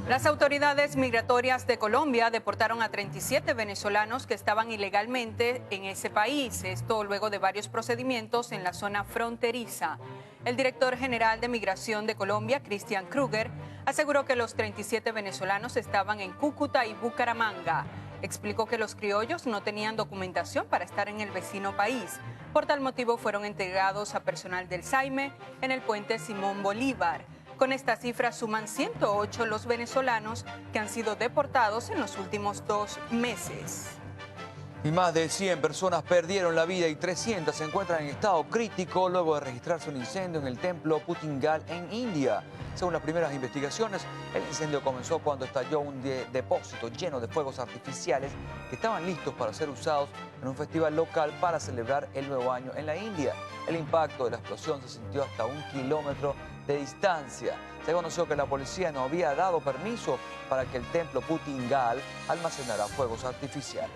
Las autoridades migratorias de Colombia deportaron a 37 venezolanos que estaban ilegalmente en ese país. Esto luego de varios procedimientos en la zona fronteriza. El director general de Migración de Colombia, Christian Kruger, aseguró que los 37 venezolanos estaban en Cúcuta y Bucaramanga. Explicó que los criollos no tenían documentación para estar en el vecino país. Por tal motivo fueron entregados a personal del SAIME en el puente Simón Bolívar. Con esta cifra suman 108 los venezolanos que han sido deportados en los últimos 2 meses. Y más de 100 personas perdieron la vida y 300 se encuentran en estado crítico luego de registrarse un incendio en el templo Putingal en India. Según las primeras investigaciones, el incendio comenzó cuando estalló un depósito lleno de fuegos artificiales que estaban listos para ser usados en un festival local para celebrar el nuevo año en la India. El impacto de la explosión se sintió hasta 1 kilómetro de distancia. Se conoció que la policía no había dado permiso para que el templo Putingal almacenara fuegos artificiales.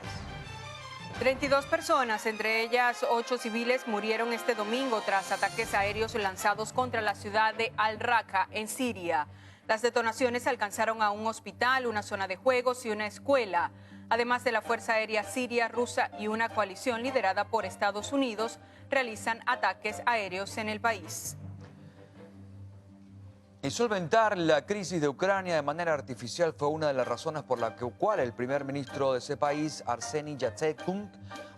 32 personas, entre ellas 8 civiles, murieron este domingo tras ataques aéreos lanzados contra la ciudad de Al-Raqqa, en Siria. Las detonaciones alcanzaron a un hospital, una zona de juegos y una escuela. Además de la Fuerza Aérea Siria, Rusa y una coalición liderada por Estados Unidos, realizan ataques aéreos en el país. Y solventar la crisis de Ucrania de manera artificial fue una de las razones por la cual el primer ministro de ese país, Arseniy Yatsenyuk,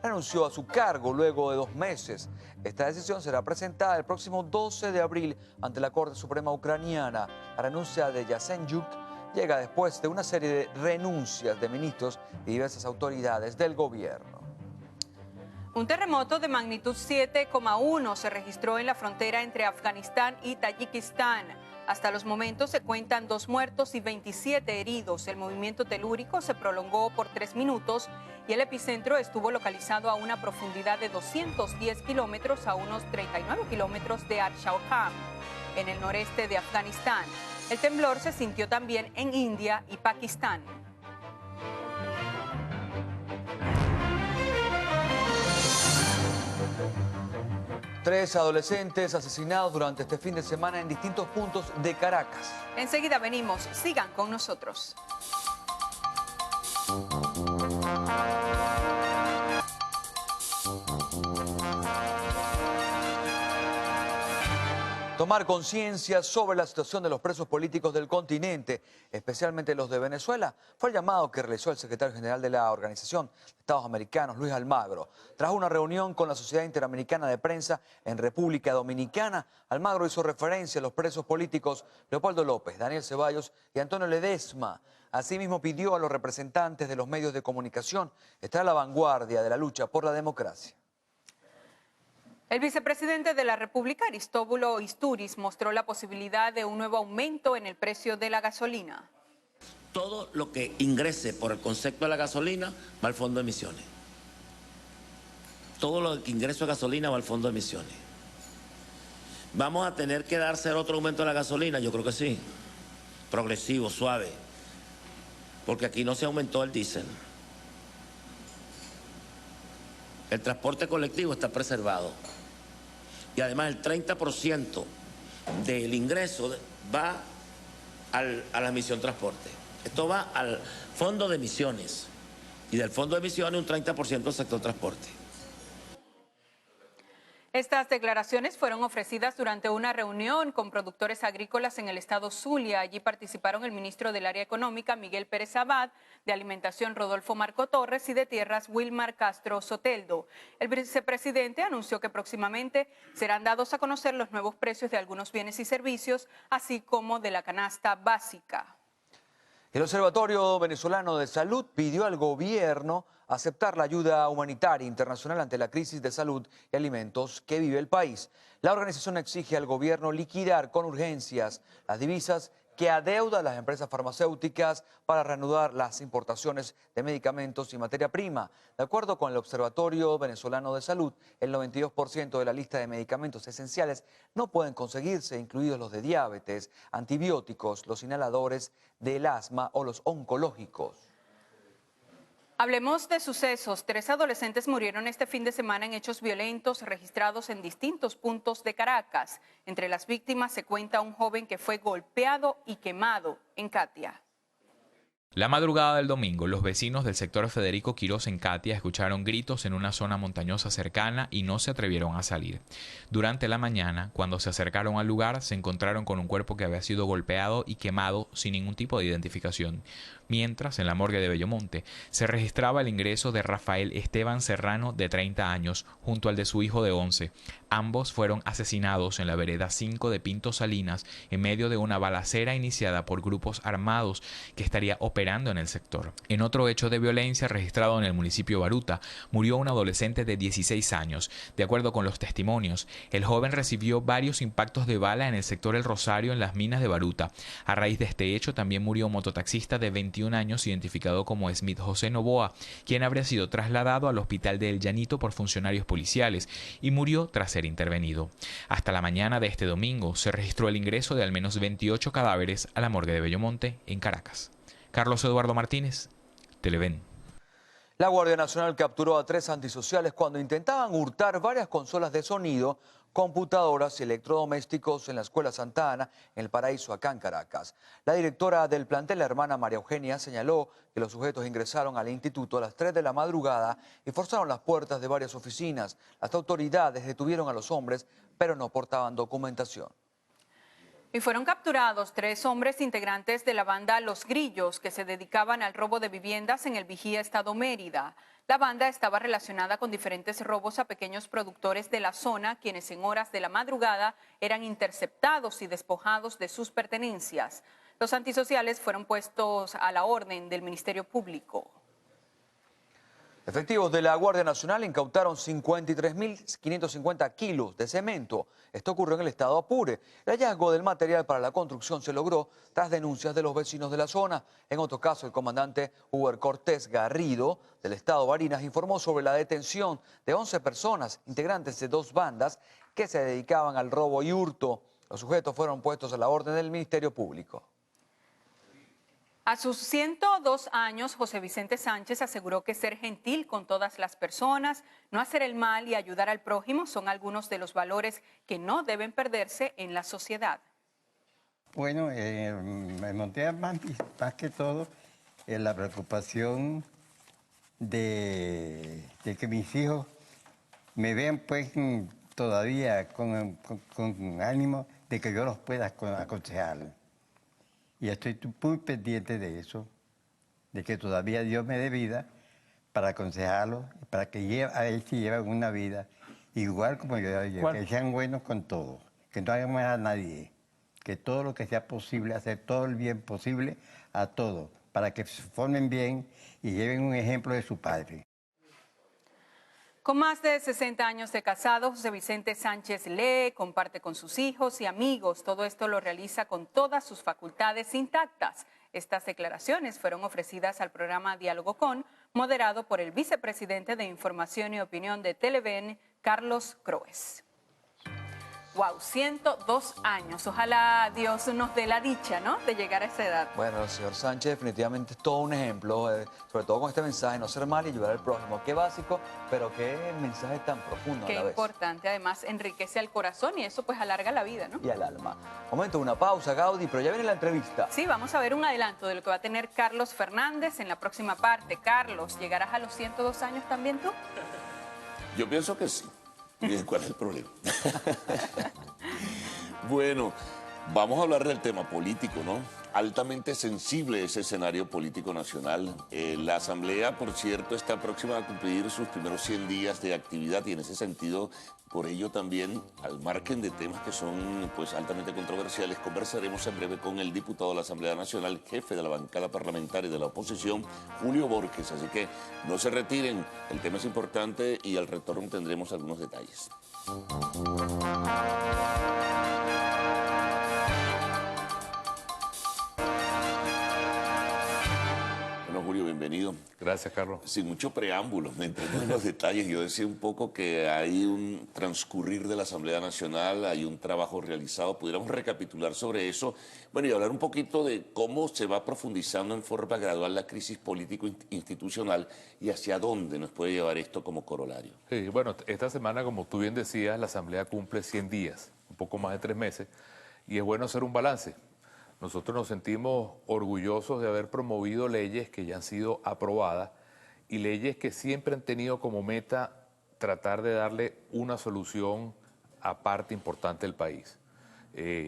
renunció a su cargo luego de 2 meses. Esta decisión será presentada el próximo 12 de abril ante la Corte Suprema Ucraniana. La renuncia de Yatsenyuk llega después de una serie de renuncias de ministros y diversas autoridades del gobierno. Un terremoto de magnitud 7,1 se registró en la frontera entre Afganistán y Tayikistán. Hasta los momentos se cuentan 2 muertos y 27 heridos. El movimiento telúrico se prolongó por 3 minutos y el epicentro estuvo localizado a una profundidad de 210 kilómetros a unos 39 kilómetros de Ar-Shawqam, en el noreste de Afganistán. El temblor se sintió también en India y Pakistán. Tres adolescentes asesinados durante este fin de semana en distintos puntos de Caracas. Enseguida venimos, sigan con nosotros. Tomar conciencia sobre la situación de los presos políticos del continente, especialmente los de Venezuela, fue el llamado que realizó el secretario general de la Organización de Estados Americanos, Luis Almagro. Tras una reunión con la Sociedad Interamericana de Prensa en República Dominicana, Almagro hizo referencia a los presos políticos Leopoldo López, Daniel Ceballos y Antonio Ledesma. Asimismo, pidió a los representantes de los medios de comunicación estar a la vanguardia de la lucha por la democracia. El vicepresidente de la República, Aristóbulo Istúriz, mostró la posibilidad de un nuevo aumento en el precio de la gasolina. Todo lo que ingrese por el concepto de la gasolina va al fondo de emisiones. Todo lo que ingrese a gasolina va al fondo de emisiones. ¿Vamos a tener que darse otro aumento de la gasolina? Yo creo que sí. Progresivo, suave. Porque aquí no se aumentó el diésel. El transporte colectivo está preservado. Y además el 30% del ingreso va a la emisión transporte. Esto va al fondo de emisiones. Y del fondo de emisiones un 30% del sector transporte. Estas declaraciones fueron ofrecidas durante una reunión con productores agrícolas en el estado Zulia. Allí participaron el ministro del Área Económica, Miguel Pérez Abad, de Alimentación, Rodolfo Marco Torres, y de Tierras, Wilmar Castro Soteldo. El vicepresidente anunció que próximamente serán dados a conocer los nuevos precios de algunos bienes y servicios, así como de la canasta básica. El Observatorio Venezolano de Salud pidió al gobierno aceptar la ayuda humanitaria internacional ante la crisis de salud y alimentos que vive el país. La organización exige al gobierno liquidar con urgencias las divisas que adeuda a las empresas farmacéuticas para reanudar las importaciones de medicamentos y materia prima. De acuerdo con el Observatorio Venezolano de Salud, el 92% de la lista de medicamentos esenciales no pueden conseguirse, incluidos los de diabetes, antibióticos, los inhaladores del asma o los oncológicos. Hablemos de sucesos. 3 adolescentes murieron este fin de semana en hechos violentos registrados en distintos puntos de Caracas. Entre las víctimas se cuenta un joven que fue golpeado y quemado en Catia. La madrugada del domingo, los vecinos del sector Federico Quirós en Catia escucharon gritos en una zona montañosa cercana y no se atrevieron a salir. Durante la mañana, cuando se acercaron al lugar, se encontraron con un cuerpo que había sido golpeado y quemado sin ningún tipo de identificación. Mientras, en la morgue de Bellomonte, se registraba el ingreso de Rafael Esteban Serrano, de 30 años, junto al de su hijo de 11. Ambos fueron asesinados en la vereda 5 de Pinto Salinas, en medio de una balacera iniciada por grupos armados que estaría operando en el sector. En otro hecho de violencia registrado en el municipio Baruta, murió un adolescente de 16 años. De acuerdo con los testimonios, el joven recibió varios impactos de bala en el sector El Rosario, en las minas de Baruta. A raíz de este hecho, también murió un mototaxista de 21 años, identificado como Smith José Novoa, quien habría sido trasladado al hospital de El Llanito por funcionarios policiales y murió tras ser intervenido. Hasta la mañana de este domingo se registró el ingreso de al menos 28 cadáveres a la morgue de Bellomonte, en Caracas. Carlos Eduardo Martínez, Televen. La Guardia Nacional capturó a 3 antisociales cuando intentaban hurtar varias consolas de sonido, computadoras y electrodomésticos en la Escuela Santa Ana, en el Paraíso, acá en Caracas. La directora del plantel, la hermana María Eugenia, señaló que los sujetos ingresaron al instituto a las 3 de la madrugada y forzaron las puertas de varias oficinas. Las autoridades detuvieron a los hombres, pero no portaban documentación. Y fueron capturados 3 hombres integrantes de la banda Los Grillos, que se dedicaban al robo de viviendas en el Vigía, Estado Mérida. La banda estaba relacionada con diferentes robos a pequeños productores de la zona, quienes en horas de la madrugada eran interceptados y despojados de sus pertenencias. Los antisociales fueron puestos a la orden del Ministerio Público. Efectivos de la Guardia Nacional incautaron 53.550 kilos de cemento. Esto ocurrió en el estado Apure. El hallazgo del material para la construcción se logró tras denuncias de los vecinos de la zona. En otro caso, el comandante Uber Cortés Garrido, del estado Barinas, informó sobre la detención de 11 personas, integrantes de 2 bandas, que se dedicaban al robo y hurto. Los sujetos fueron puestos a la orden del Ministerio Público. A sus 102 años, José Vicente Sánchez aseguró que ser gentil con todas las personas, no hacer el mal y ayudar al prójimo son algunos de los valores que no deben perderse en la sociedad. Bueno, me monté más que todo en la preocupación de que mis hijos me vean pues todavía con ánimo de que yo los pueda aconsejar. Y estoy muy pendiente de eso, de que todavía Dios me dé vida para aconsejarlos, para que a ellos lleven una vida igual como yo la llevo, que sean buenos con todo, que no hagan mal a nadie, que todo lo que sea posible, hacer todo el bien posible a todos, para que se formen bien y lleven un ejemplo de su padre. Con más de 60 años de casado, José Vicente Sánchez lee, comparte con sus hijos y amigos. Todo esto lo realiza con todas sus facultades intactas. Estas declaraciones fueron ofrecidas al programa Diálogo Con, moderado por el vicepresidente de Información y Opinión de Televen, Carlos Croes. Wow, 102 años. Ojalá Dios nos dé la dicha, ¿no?, de llegar a esa edad. Bueno, el señor Sánchez definitivamente es todo un ejemplo, sobre todo con este mensaje, no ser mal y ayudar al prójimo. Qué básico, pero qué mensaje tan profundo a la vez. Qué importante, además enriquece al corazón y eso pues alarga la vida, ¿no? Y al alma. Momento, una pausa, Gaudí, pero ya viene la entrevista. Sí, vamos a ver un adelanto de lo que va a tener Carlos Fernández en la próxima parte. Carlos, ¿llegarás a los 102 años también tú? Yo pienso que sí. Bien, ¿cuál es el problema? Bueno, vamos a hablar del tema político, ¿no? Altamente sensible ese escenario político nacional. La Asamblea, por cierto, está próxima a cumplir sus primeros 100 días de actividad y en ese sentido, por ello también, al margen de temas que son pues altamente controversiales, conversaremos en breve con el diputado de la Asamblea Nacional, jefe de la bancada parlamentaria de la oposición, Julio Borges. Así que no se retiren, el tema es importante y al retorno tendremos algunos detalles. Julio, bienvenido. Gracias, Carlos. Sin mucho preámbulo, me entremos en los detalles. Yo decía un poco que hay un transcurrir de la Asamblea Nacional, hay un trabajo realizado. Pudiéramos recapitular sobre eso, bueno, y hablar un poquito de cómo se va profundizando en forma gradual la crisis político-institucional y hacia dónde nos puede llevar esto como corolario. Sí, bueno, esta semana, como tú bien decías, la Asamblea cumple 100 días, un poco más de 3 meses, y es bueno hacer un balance. Nosotros nos sentimos orgullosos de haber promovido leyes que ya han sido aprobadas y leyes que siempre han tenido como meta tratar de darle una solución a parte importante del país.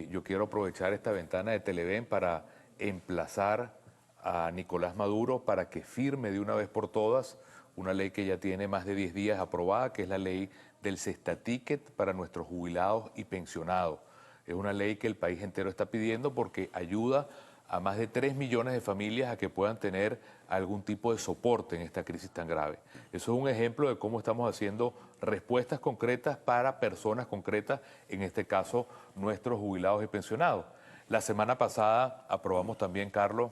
Yo quiero aprovechar esta ventana de Televen para emplazar a Nicolás Maduro para que firme de una vez por todas una ley que ya tiene más de 10 días aprobada, que es la ley del Cestaticket para nuestros jubilados y pensionados. Es una ley que el país entero está pidiendo porque ayuda a más de 3 millones de familias a que puedan tener algún tipo de soporte en esta crisis tan grave. Eso es un ejemplo de cómo estamos haciendo respuestas concretas para personas concretas, en este caso nuestros jubilados y pensionados. La semana pasada aprobamos también, Carlos,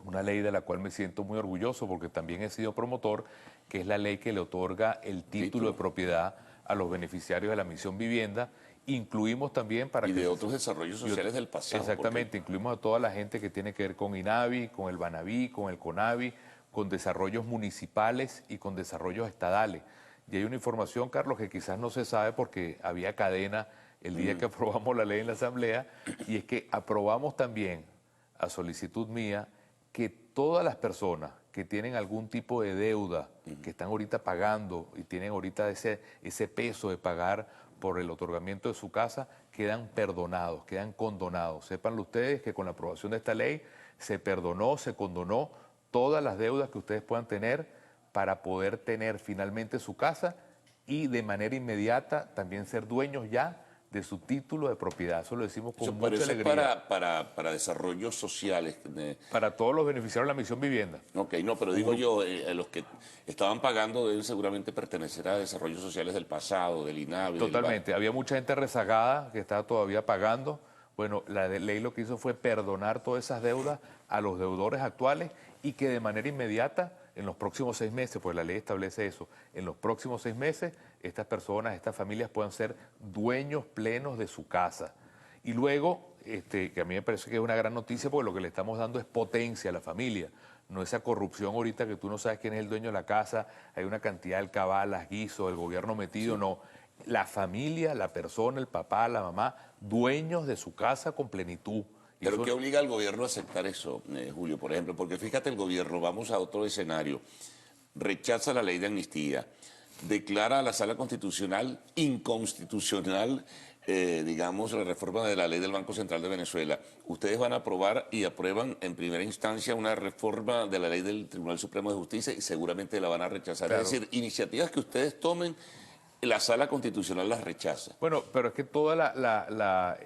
una ley de la cual me siento muy orgulloso porque también he sido promotor, que es la ley que le otorga el título de propiedad a los beneficiarios de la Misión Vivienda. Incluimos también para y de otros desarrollos sociales del pasado. Exactamente, incluimos a toda la gente que tiene que ver con INAVI, con el Banaví, con el CONAVI, con desarrollos municipales y con desarrollos estadales. Y hay una información, Carlos, que quizás no se sabe porque había cadena el día que aprobamos la ley en la Asamblea, y es que aprobamos también, a solicitud mía, que todas las personas que tienen algún tipo de deuda, que están ahorita pagando y tienen ahorita ese peso de pagar por el otorgamiento de su casa, quedan perdonados, quedan condonados. Sépanlo ustedes que con la aprobación de esta ley se perdonó, se condonó todas las deudas que ustedes puedan tener para poder tener finalmente su casa y de manera inmediata también ser dueños ya de su título de propiedad. Eso lo decimos con mucha alegría. Para desarrollos sociales. Para todos los beneficiarios de la Misión Vivienda. Ok, no, pero digo yo, los que estaban pagando deben seguramente pertenecer a desarrollos sociales del pasado, del INAVI. Totalmente. Había mucha gente rezagada que estaba todavía pagando. Bueno, la ley lo que hizo fue perdonar todas esas deudas a los deudores actuales y que de manera inmediata, en los próximos 6 meses, pues la ley establece eso, en los próximos 6 meses, estas personas, estas familias puedan ser dueños plenos de su casa. Y luego, que a mí me parece que es una gran noticia porque lo que le estamos dando es potencia a la familia. No esa corrupción ahorita que tú no sabes quién es el dueño de la casa, hay una cantidad de alcabalas, guisos, el gobierno metido, sí. No. La familia, la persona, el papá, la mamá, dueños de su casa con plenitud. ¿Pero qué obliga al gobierno a aceptar eso, Julio, por ejemplo? Porque fíjate, el gobierno, vamos a otro escenario, rechaza la ley de amnistía, declara a la Sala Constitucional inconstitucional, digamos, la reforma de la ley del Banco Central de Venezuela. Ustedes van a aprobar y aprueban en primera instancia una reforma de la ley del Tribunal Supremo de Justicia y seguramente la van a rechazar. Claro. Es decir, iniciativas que ustedes tomen, la Sala Constitucional las rechaza. Bueno, pero es que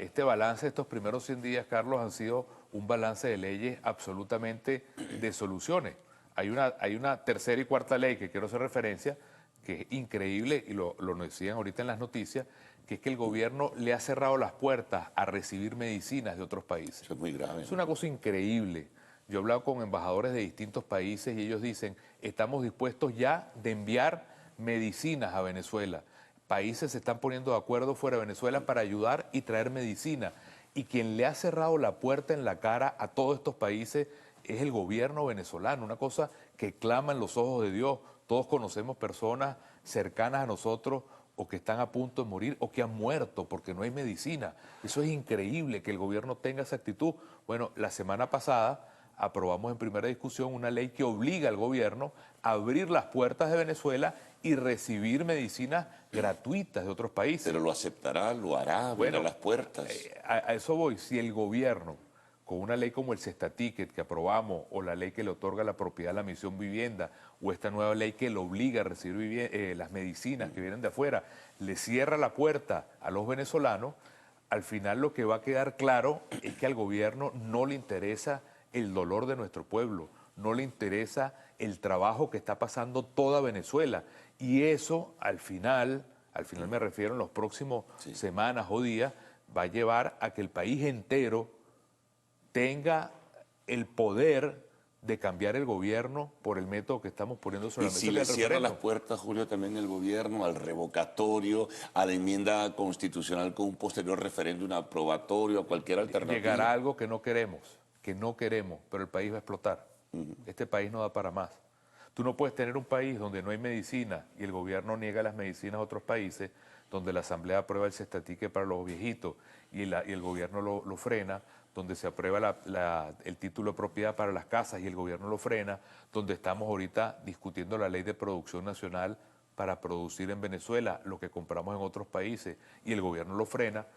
este balance de estos primeros 100 días, Carlos, han sido un balance de leyes absolutamente de soluciones. Hay una tercera y cuarta ley que quiero hacer referencia, que es increíble, y lo decían ahorita en las noticias, que es que el gobierno le ha cerrado las puertas a recibir medicinas de otros países. Eso es muy grave. Es una cosa increíble. Yo he hablado con embajadores de distintos países y ellos dicen, estamos dispuestos ya de enviar medicinas a Venezuela. Países se están poniendo de acuerdo fuera de Venezuela para ayudar y traer medicina. Y quien le ha cerrado la puerta en la cara a todos estos países es el gobierno venezolano, una cosa que clama en los ojos de Dios. Todos conocemos personas cercanas a nosotros o que están a punto de morir o que han muerto porque no hay medicina. Eso es increíble que el gobierno tenga esa actitud. Bueno, la semana pasada aprobamos en primera discusión una ley que obliga al gobierno a abrir las puertas de Venezuela y recibir medicinas gratuitas de otros países. Pero lo aceptará, lo hará, bueno, abrirá las puertas. A eso voy. Si el gobierno, con una ley como el Cestaticket que aprobamos, o la ley que le otorga la propiedad a la misión vivienda, o esta nueva ley que le obliga a recibir las medicinas que vienen de afuera, le cierra la puerta a los venezolanos, al final lo que va a quedar claro es que al gobierno no le interesa el dolor de nuestro pueblo, no le interesa el trabajo que está pasando toda Venezuela. Y eso al final me refiero en los próximos semanas o días, va a llevar a que el país entero tenga el poder de cambiar el gobierno por el método que estamos poniendo sobre la mesa. Y si le cierra las puertas, Julio, también el gobierno al revocatorio, a la enmienda constitucional con un posterior referéndum aprobatorio, a cualquier alternativa. Llegará algo que no queremos, pero el país va a explotar. Este país no da para más. Tú no puedes tener un país donde no hay medicina y el gobierno niega las medicinas a otros países, donde la Asamblea aprueba el Cestaticket para los viejitos y el gobierno lo frena, donde se aprueba el título de propiedad para las casas y el gobierno lo frena, donde estamos ahorita discutiendo la ley de producción nacional para producir en Venezuela lo que compramos en otros países y el gobierno lo frena.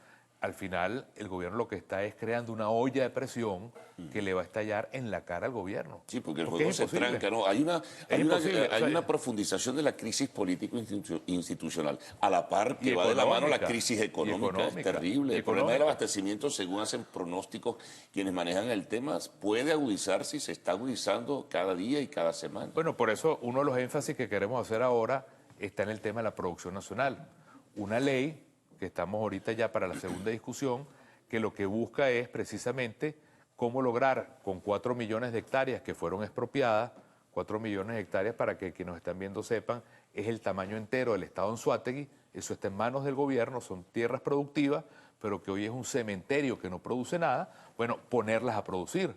Al final, el gobierno lo que está es creando una olla de presión que le va a estallar en la cara al gobierno. Sí, porque el juego se tranca, ¿no? Hay una profundización de la crisis político-institucional, a la par que va de la mano la crisis económica. Es terrible. El problema del abastecimiento, según hacen pronósticos quienes manejan el tema, puede agudizarse y se está agudizando cada día y cada semana. Bueno, por eso uno de los énfasis que queremos hacer ahora está en el tema de la producción nacional. Una ley que estamos ahorita ya para la segunda discusión, que lo que busca es precisamente cómo lograr con 4 millones de hectáreas que fueron expropiadas, 4 millones de hectáreas, para que quienes nos están viendo sepan, es el tamaño entero del estado Anzoátegui, eso está en manos del gobierno, son tierras productivas, pero que hoy es un cementerio que no produce nada, bueno, ponerlas a producir.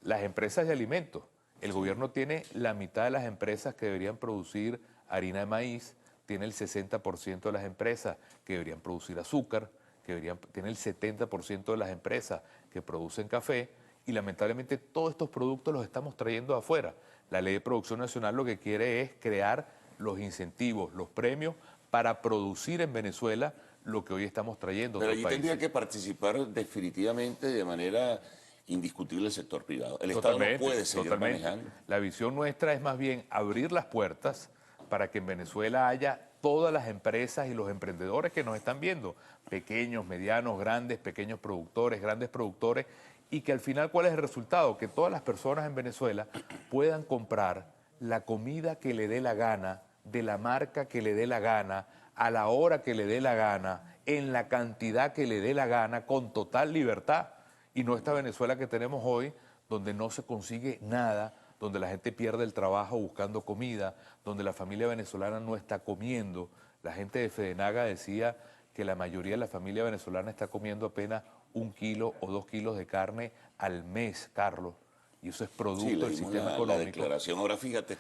Las empresas de alimentos, el gobierno tiene la mitad de las empresas que deberían producir harina de maíz, tiene el 60% de las empresas que deberían producir azúcar, tiene el 70% de las empresas que producen café, y lamentablemente todos estos productos los estamos trayendo de afuera. La Ley de Producción Nacional lo que quiere es crear los incentivos, los premios para producir en Venezuela lo que hoy estamos trayendo. Pero allí tendría que participar definitivamente de manera indiscutible el sector privado. El Estado no puede seguir manejando. La visión nuestra es más bien abrir las puertas para que en Venezuela haya todas las empresas y los emprendedores que nos están viendo, pequeños, medianos, grandes, pequeños productores, grandes productores, y que al final, ¿cuál es el resultado? Que todas las personas en Venezuela puedan comprar la comida que le dé la gana, de la marca que le dé la gana, a la hora que le dé la gana, en la cantidad que le dé la gana, con total libertad. Y no esta Venezuela que tenemos hoy, donde no se consigue nada, donde la gente pierde el trabajo buscando comida, donde la familia venezolana no está comiendo. La gente de Fedenaga decía que la mayoría de la familia venezolana está comiendo apenas 1 kilo o 2 kilos de carne al mes, Carlos. Y eso es producto del sistema económico. La declaración. Ahora, fíjate,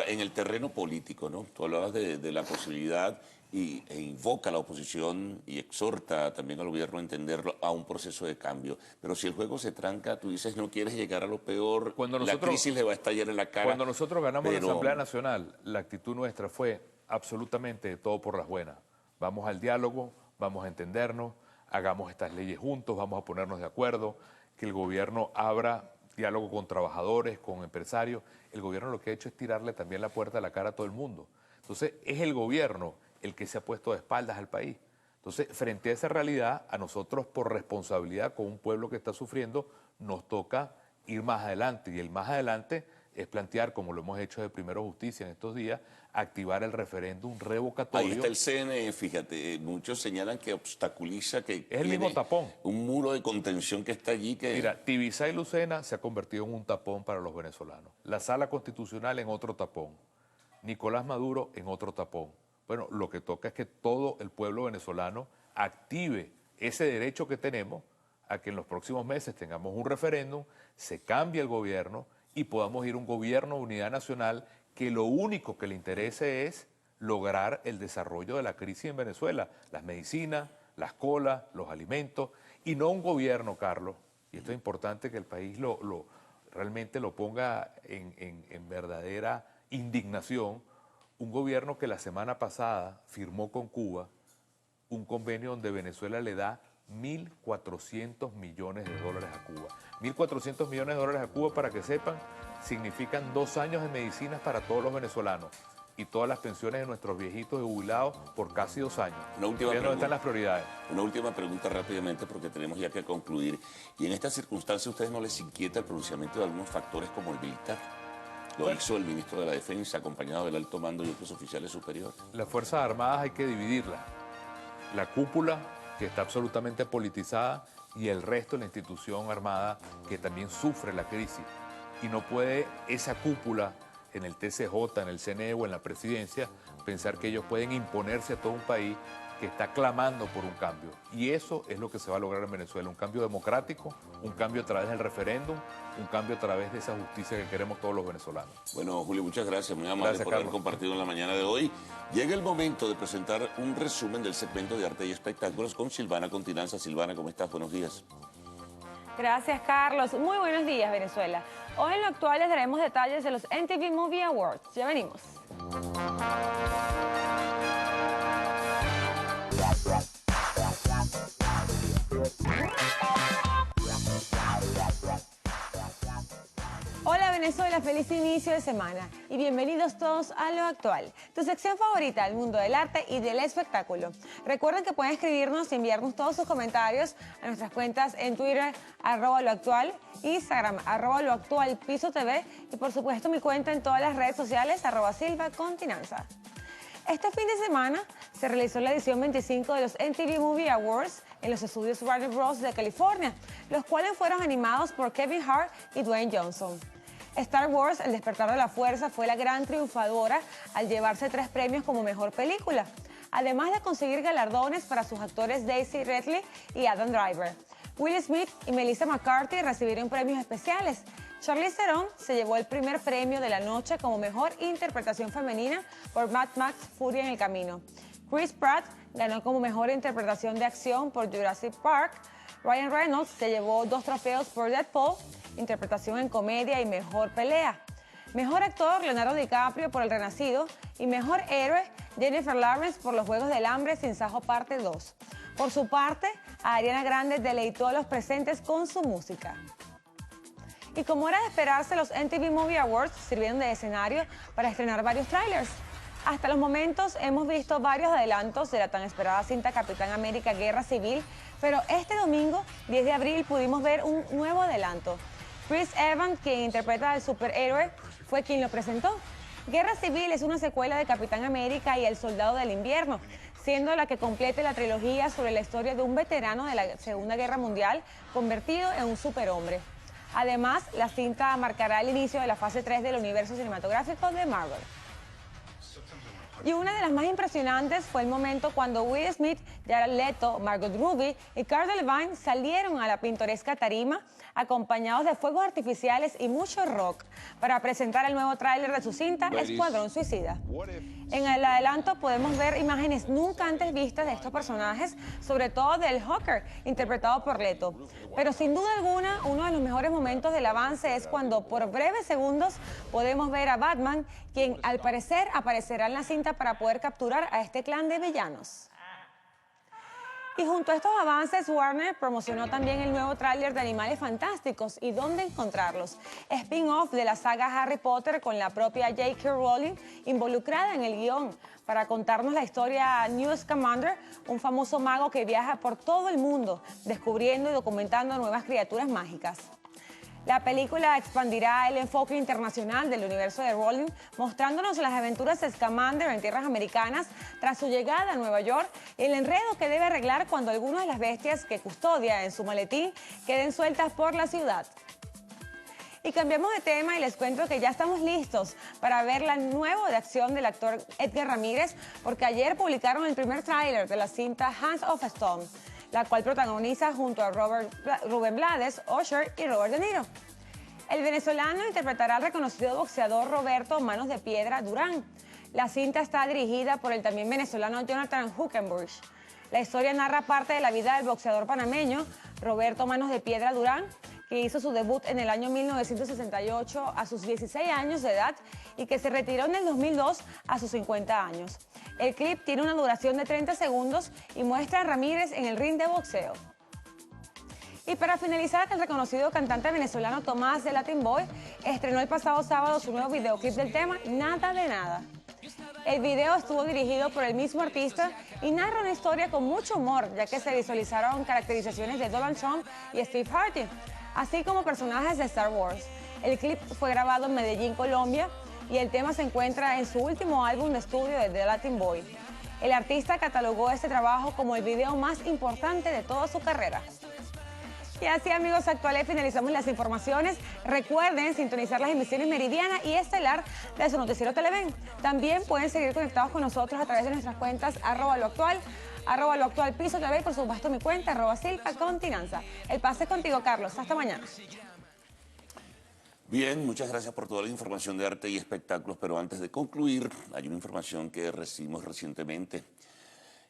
en el terreno político, ¿no? Tú hablabas de la posibilidad e invoca a la oposición y exhorta también al gobierno a entenderlo a un proceso de cambio. Pero si el juego se tranca, tú dices, no quieres llegar a lo peor, la crisis le va a estallar en la cara. Cuando nosotros ganamos la Asamblea Nacional, la actitud nuestra fue absolutamente todo por las buenas. Vamos al diálogo, vamos a entendernos, hagamos estas leyes juntos, vamos a ponernos de acuerdo, que el gobierno abra diálogo con trabajadores, con empresarios. El gobierno lo que ha hecho es tirarle también la puerta a la cara a todo el mundo. Entonces, es el gobierno el que se ha puesto de espaldas al país. Entonces, frente a esa realidad, a nosotros, por responsabilidad con un pueblo que está sufriendo, nos toca ir más adelante. Y el más adelante es plantear, como lo hemos hecho de Primero Justicia en estos días, activar el referéndum revocatorio. Ahí está el CNE, fíjate, muchos señalan que obstaculiza, que es el mismo tapón. Un muro de contención que está allí. Mira, Tibisay y Lucena se ha convertido en un tapón para los venezolanos. La Sala Constitucional en otro tapón. Nicolás Maduro en otro tapón. Bueno, lo que toca es que todo el pueblo venezolano active ese derecho que tenemos a que en los próximos meses tengamos un referéndum, se cambie el gobierno y podamos ir a un gobierno de unidad nacional que lo único que le interese es lograr el desarrollo de la crisis en Venezuela, las medicinas, las colas, los alimentos, y no un gobierno, Carlos, y esto es importante que el país realmente lo ponga en verdadera indignación, Un gobierno que la semana pasada firmó con Cuba un convenio donde Venezuela le da 1.400 millones de dólares a Cuba. 1.400 millones de dólares a Cuba, para que sepan, significan 2 años de medicinas para todos los venezolanos y todas las pensiones de nuestros viejitos y jubilados por casi 2 años. Una última ¿Dónde pregunta. están las prioridades? Una última pregunta rápidamente, porque tenemos ya que concluir. Y en estas circunstancias, ¿a ustedes no les inquieta el pronunciamiento de algunos factores como el militar? Lo hizo el ministro de la Defensa, acompañado del alto mando y otros oficiales superiores. Las Fuerzas Armadas hay que dividirlas. La cúpula, que está absolutamente politizada, y el resto de la institución armada, que también sufre la crisis. Y no puede esa cúpula en el TCJ, en el CNE o en la presidencia, pensar que ellos pueden imponerse a todo un país que está clamando por un cambio. Y eso es lo que se va a lograr en Venezuela, un cambio democrático, un cambio a través del referéndum, un cambio a través de esa justicia que queremos todos los venezolanos. Bueno, Julio, muchas gracias, muy amable Gracias, por haber Carlos. compartido en la mañana de hoy. Llega el momento de presentar un resumen del segmento de arte y espectáculos con Silvana Continanza. Silvana, ¿cómo estás? Buenos días. Gracias, Carlos. Muy buenos días, Venezuela. Hoy en lo actual les daremos detalles de los MTV Movie Awards. Ya venimos. Hola Venezuela, feliz inicio de semana y bienvenidos todos a Lo Actual, tu sección favorita del mundo del arte y del espectáculo. Recuerden que pueden escribirnos y enviarnos todos sus comentarios a nuestras cuentas en Twitter, @loactual, Instagram, @loactualpisotv y por supuesto mi cuenta en todas las redes sociales, @silvacontinanza. Este fin de semana se realizó la edición 25 de los MTV Movie Awards en los estudios Warner Bros. De California, los cuales fueron animados por Kevin Hart y Dwayne Johnson. Star Wars, El Despertar de la Fuerza, fue la gran triunfadora al llevarse 3 premios como mejor película, además de conseguir galardones para sus actores Daisy Ridley y Adam Driver. Will Smith y Melissa McCarthy recibieron premios especiales. Charlize Theron se llevó el primer premio de la noche como mejor interpretación femenina por Mad Max Furia en el Camino. Chris Pratt ganó como mejor interpretación de acción por Jurassic Park. Ryan Reynolds se llevó 2 trofeos por Deadpool, interpretación en comedia y mejor pelea. Mejor actor, Leonardo DiCaprio por El Renacido, y mejor héroe, Jennifer Lawrence por Los Juegos del Hambre Sin Sajo Parte 2. Por su parte, Ariana Grande deleitó a los presentes con su música. Y como era de esperarse, los MTV Movie Awards sirvieron de escenario para estrenar varios trailers. Hasta los momentos hemos visto varios adelantos de la tan esperada cinta Capitán América Guerra Civil, pero este domingo, 10 de abril, pudimos ver un nuevo adelanto. Chris Evans, quien interpreta al superhéroe, fue quien lo presentó. Guerra Civil es una secuela de Capitán América y El Soldado del Invierno, siendo la que complete la trilogía sobre la historia de un veterano de la Segunda Guerra Mundial convertido en un superhombre. Además, la cinta marcará el inicio de la fase 3 del universo cinematográfico de Marvel. Y una de las más impresionantes fue el momento cuando Will Smith, Jared Leto, Margot Robbie y Cara Delevingne salieron a la pintoresca tarima acompañados de fuegos artificiales y mucho rock para presentar el nuevo tráiler de su cinta Escuadrón Suicida. En el adelanto podemos ver imágenes nunca antes vistas de estos personajes, sobre todo del Joker, interpretado por Leto. Pero sin duda alguna, uno de los mejores momentos del avance es cuando por breves segundos podemos ver a Batman, quien al parecer aparecerá en la cinta para poder capturar a este clan de villanos. Y junto a estos avances, Warner promocionó también el nuevo tráiler de Animales Fantásticos y dónde encontrarlos, spin-off de la saga Harry Potter con la propia J.K. Rowling involucrada en el guión para contarnos la historia Newt Scamander, un famoso mago que viaja por todo el mundo descubriendo y documentando nuevas criaturas mágicas. La película expandirá el enfoque internacional del universo de Rowling, mostrándonos las aventuras de Scamander en tierras americanas tras su llegada a Nueva York y el enredo que debe arreglar cuando algunas de las bestias que custodia en su maletín queden sueltas por la ciudad. Y cambiamos de tema y les cuento que ya estamos listos para ver la nueva de acción del actor Edgar Ramírez, porque ayer publicaron el primer tráiler de la cinta Hands of Stone, la cual protagoniza junto a Rubén Blades, Usher y Robert De Niro. El venezolano interpretará al reconocido boxeador Roberto Manos de Piedra Durán. La cinta está dirigida por el también venezolano Jonathan Huckenbush. La historia narra parte de la vida del boxeador panameño Roberto Manos de Piedra Durán, que hizo su debut en el año 1968 a sus 16 años de edad y que se retiró en el 2002 a sus 50 años. El clip tiene una duración de 30 segundos y muestra a Ramírez en el ring de boxeo. Y para finalizar, el reconocido cantante venezolano Tomás de Latin Boy estrenó el pasado sábado su nuevo videoclip del tema Nada de Nada. El video estuvo dirigido por el mismo artista y narra una historia con mucho humor, ya que se visualizaron caracterizaciones de Donald Trump y Steve Harvey, así como personajes de Star Wars. El clip fue grabado en Medellín, Colombia, y el tema se encuentra en su último álbum de estudio de The Latin Boy. El artista catalogó este trabajo como el video más importante de toda su carrera. Y así, amigos actuales, finalizamos las informaciones. Recuerden sintonizar las emisiones Meridiana y Estelar de su noticiero Televen. También pueden seguir conectados con nosotros a través de nuestras cuentas @loactual, @loactualpiso TV y por supuesto mi cuenta @silpacontinanza. El pase es contigo, Carlos. Hasta mañana. Bien, muchas gracias por toda la información de arte y espectáculos, pero antes de concluir, hay una información que recibimos recientemente.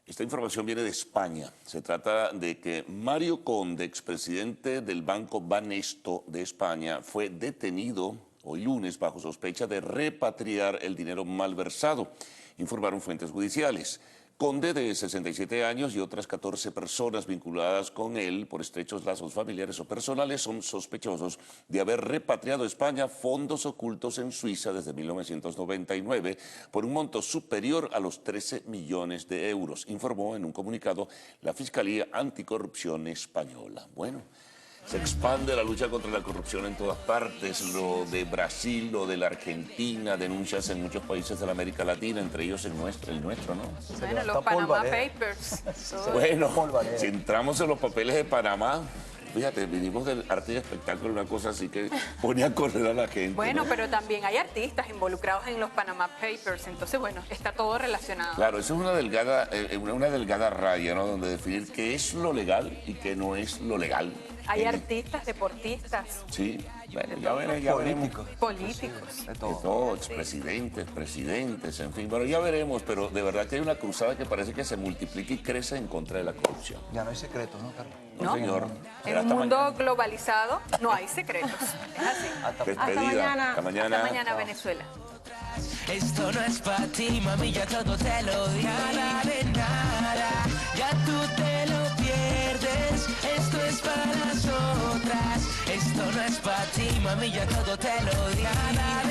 Esta información viene de España. Se trata de que Mario Conde, expresidente del Banco Banesto de España, fue detenido hoy lunes bajo sospecha de repatriar el dinero malversado, informaron fuentes judiciales. Conde, de 67 años, y otras 14 personas vinculadas con él por estrechos lazos familiares o personales son sospechosos de haber repatriado a España fondos ocultos en Suiza desde 1999 por un monto superior a los 13 millones de euros, informó en un comunicado la Fiscalía Anticorrupción española. Bueno, se expande la lucha contra la corrupción en todas partes, lo de Brasil, lo de la Argentina, denuncias en muchos países de la América Latina, entre ellos el nuestro, ¿no? Bueno, los Panama Papers. Bueno, si entramos en los papeles de Panamá, fíjate, vinimos del arte y espectáculo, una cosa así que ponía a correr a la gente. Bueno, ¿no? pero también hay artistas involucrados en los Panama Papers, entonces, bueno, está todo relacionado. Claro, eso es una delgada raya, ¿no? Donde definir qué es lo legal y qué no es lo legal. Hay artistas, deportistas. Sí, bueno, ya veremos. Políticos. De todo, presidentes, en fin. Bueno, ya veremos, pero de verdad que hay una cruzada que parece que se multiplica y crece en contra de la corrupción. Ya no hay secretos, ¿no, Carlos? No, señor. En un mundo globalizado no hay secretos. Es así. Hasta mañana. Hasta mañana. Hasta mañana, Venezuela. Esto no es para ti, mami, ya todo te lo di. Nada de nada, ya tú te lo pierdes. Esto es para las otras. Esto no es para ti, mami, ya todo te lo di. Nada de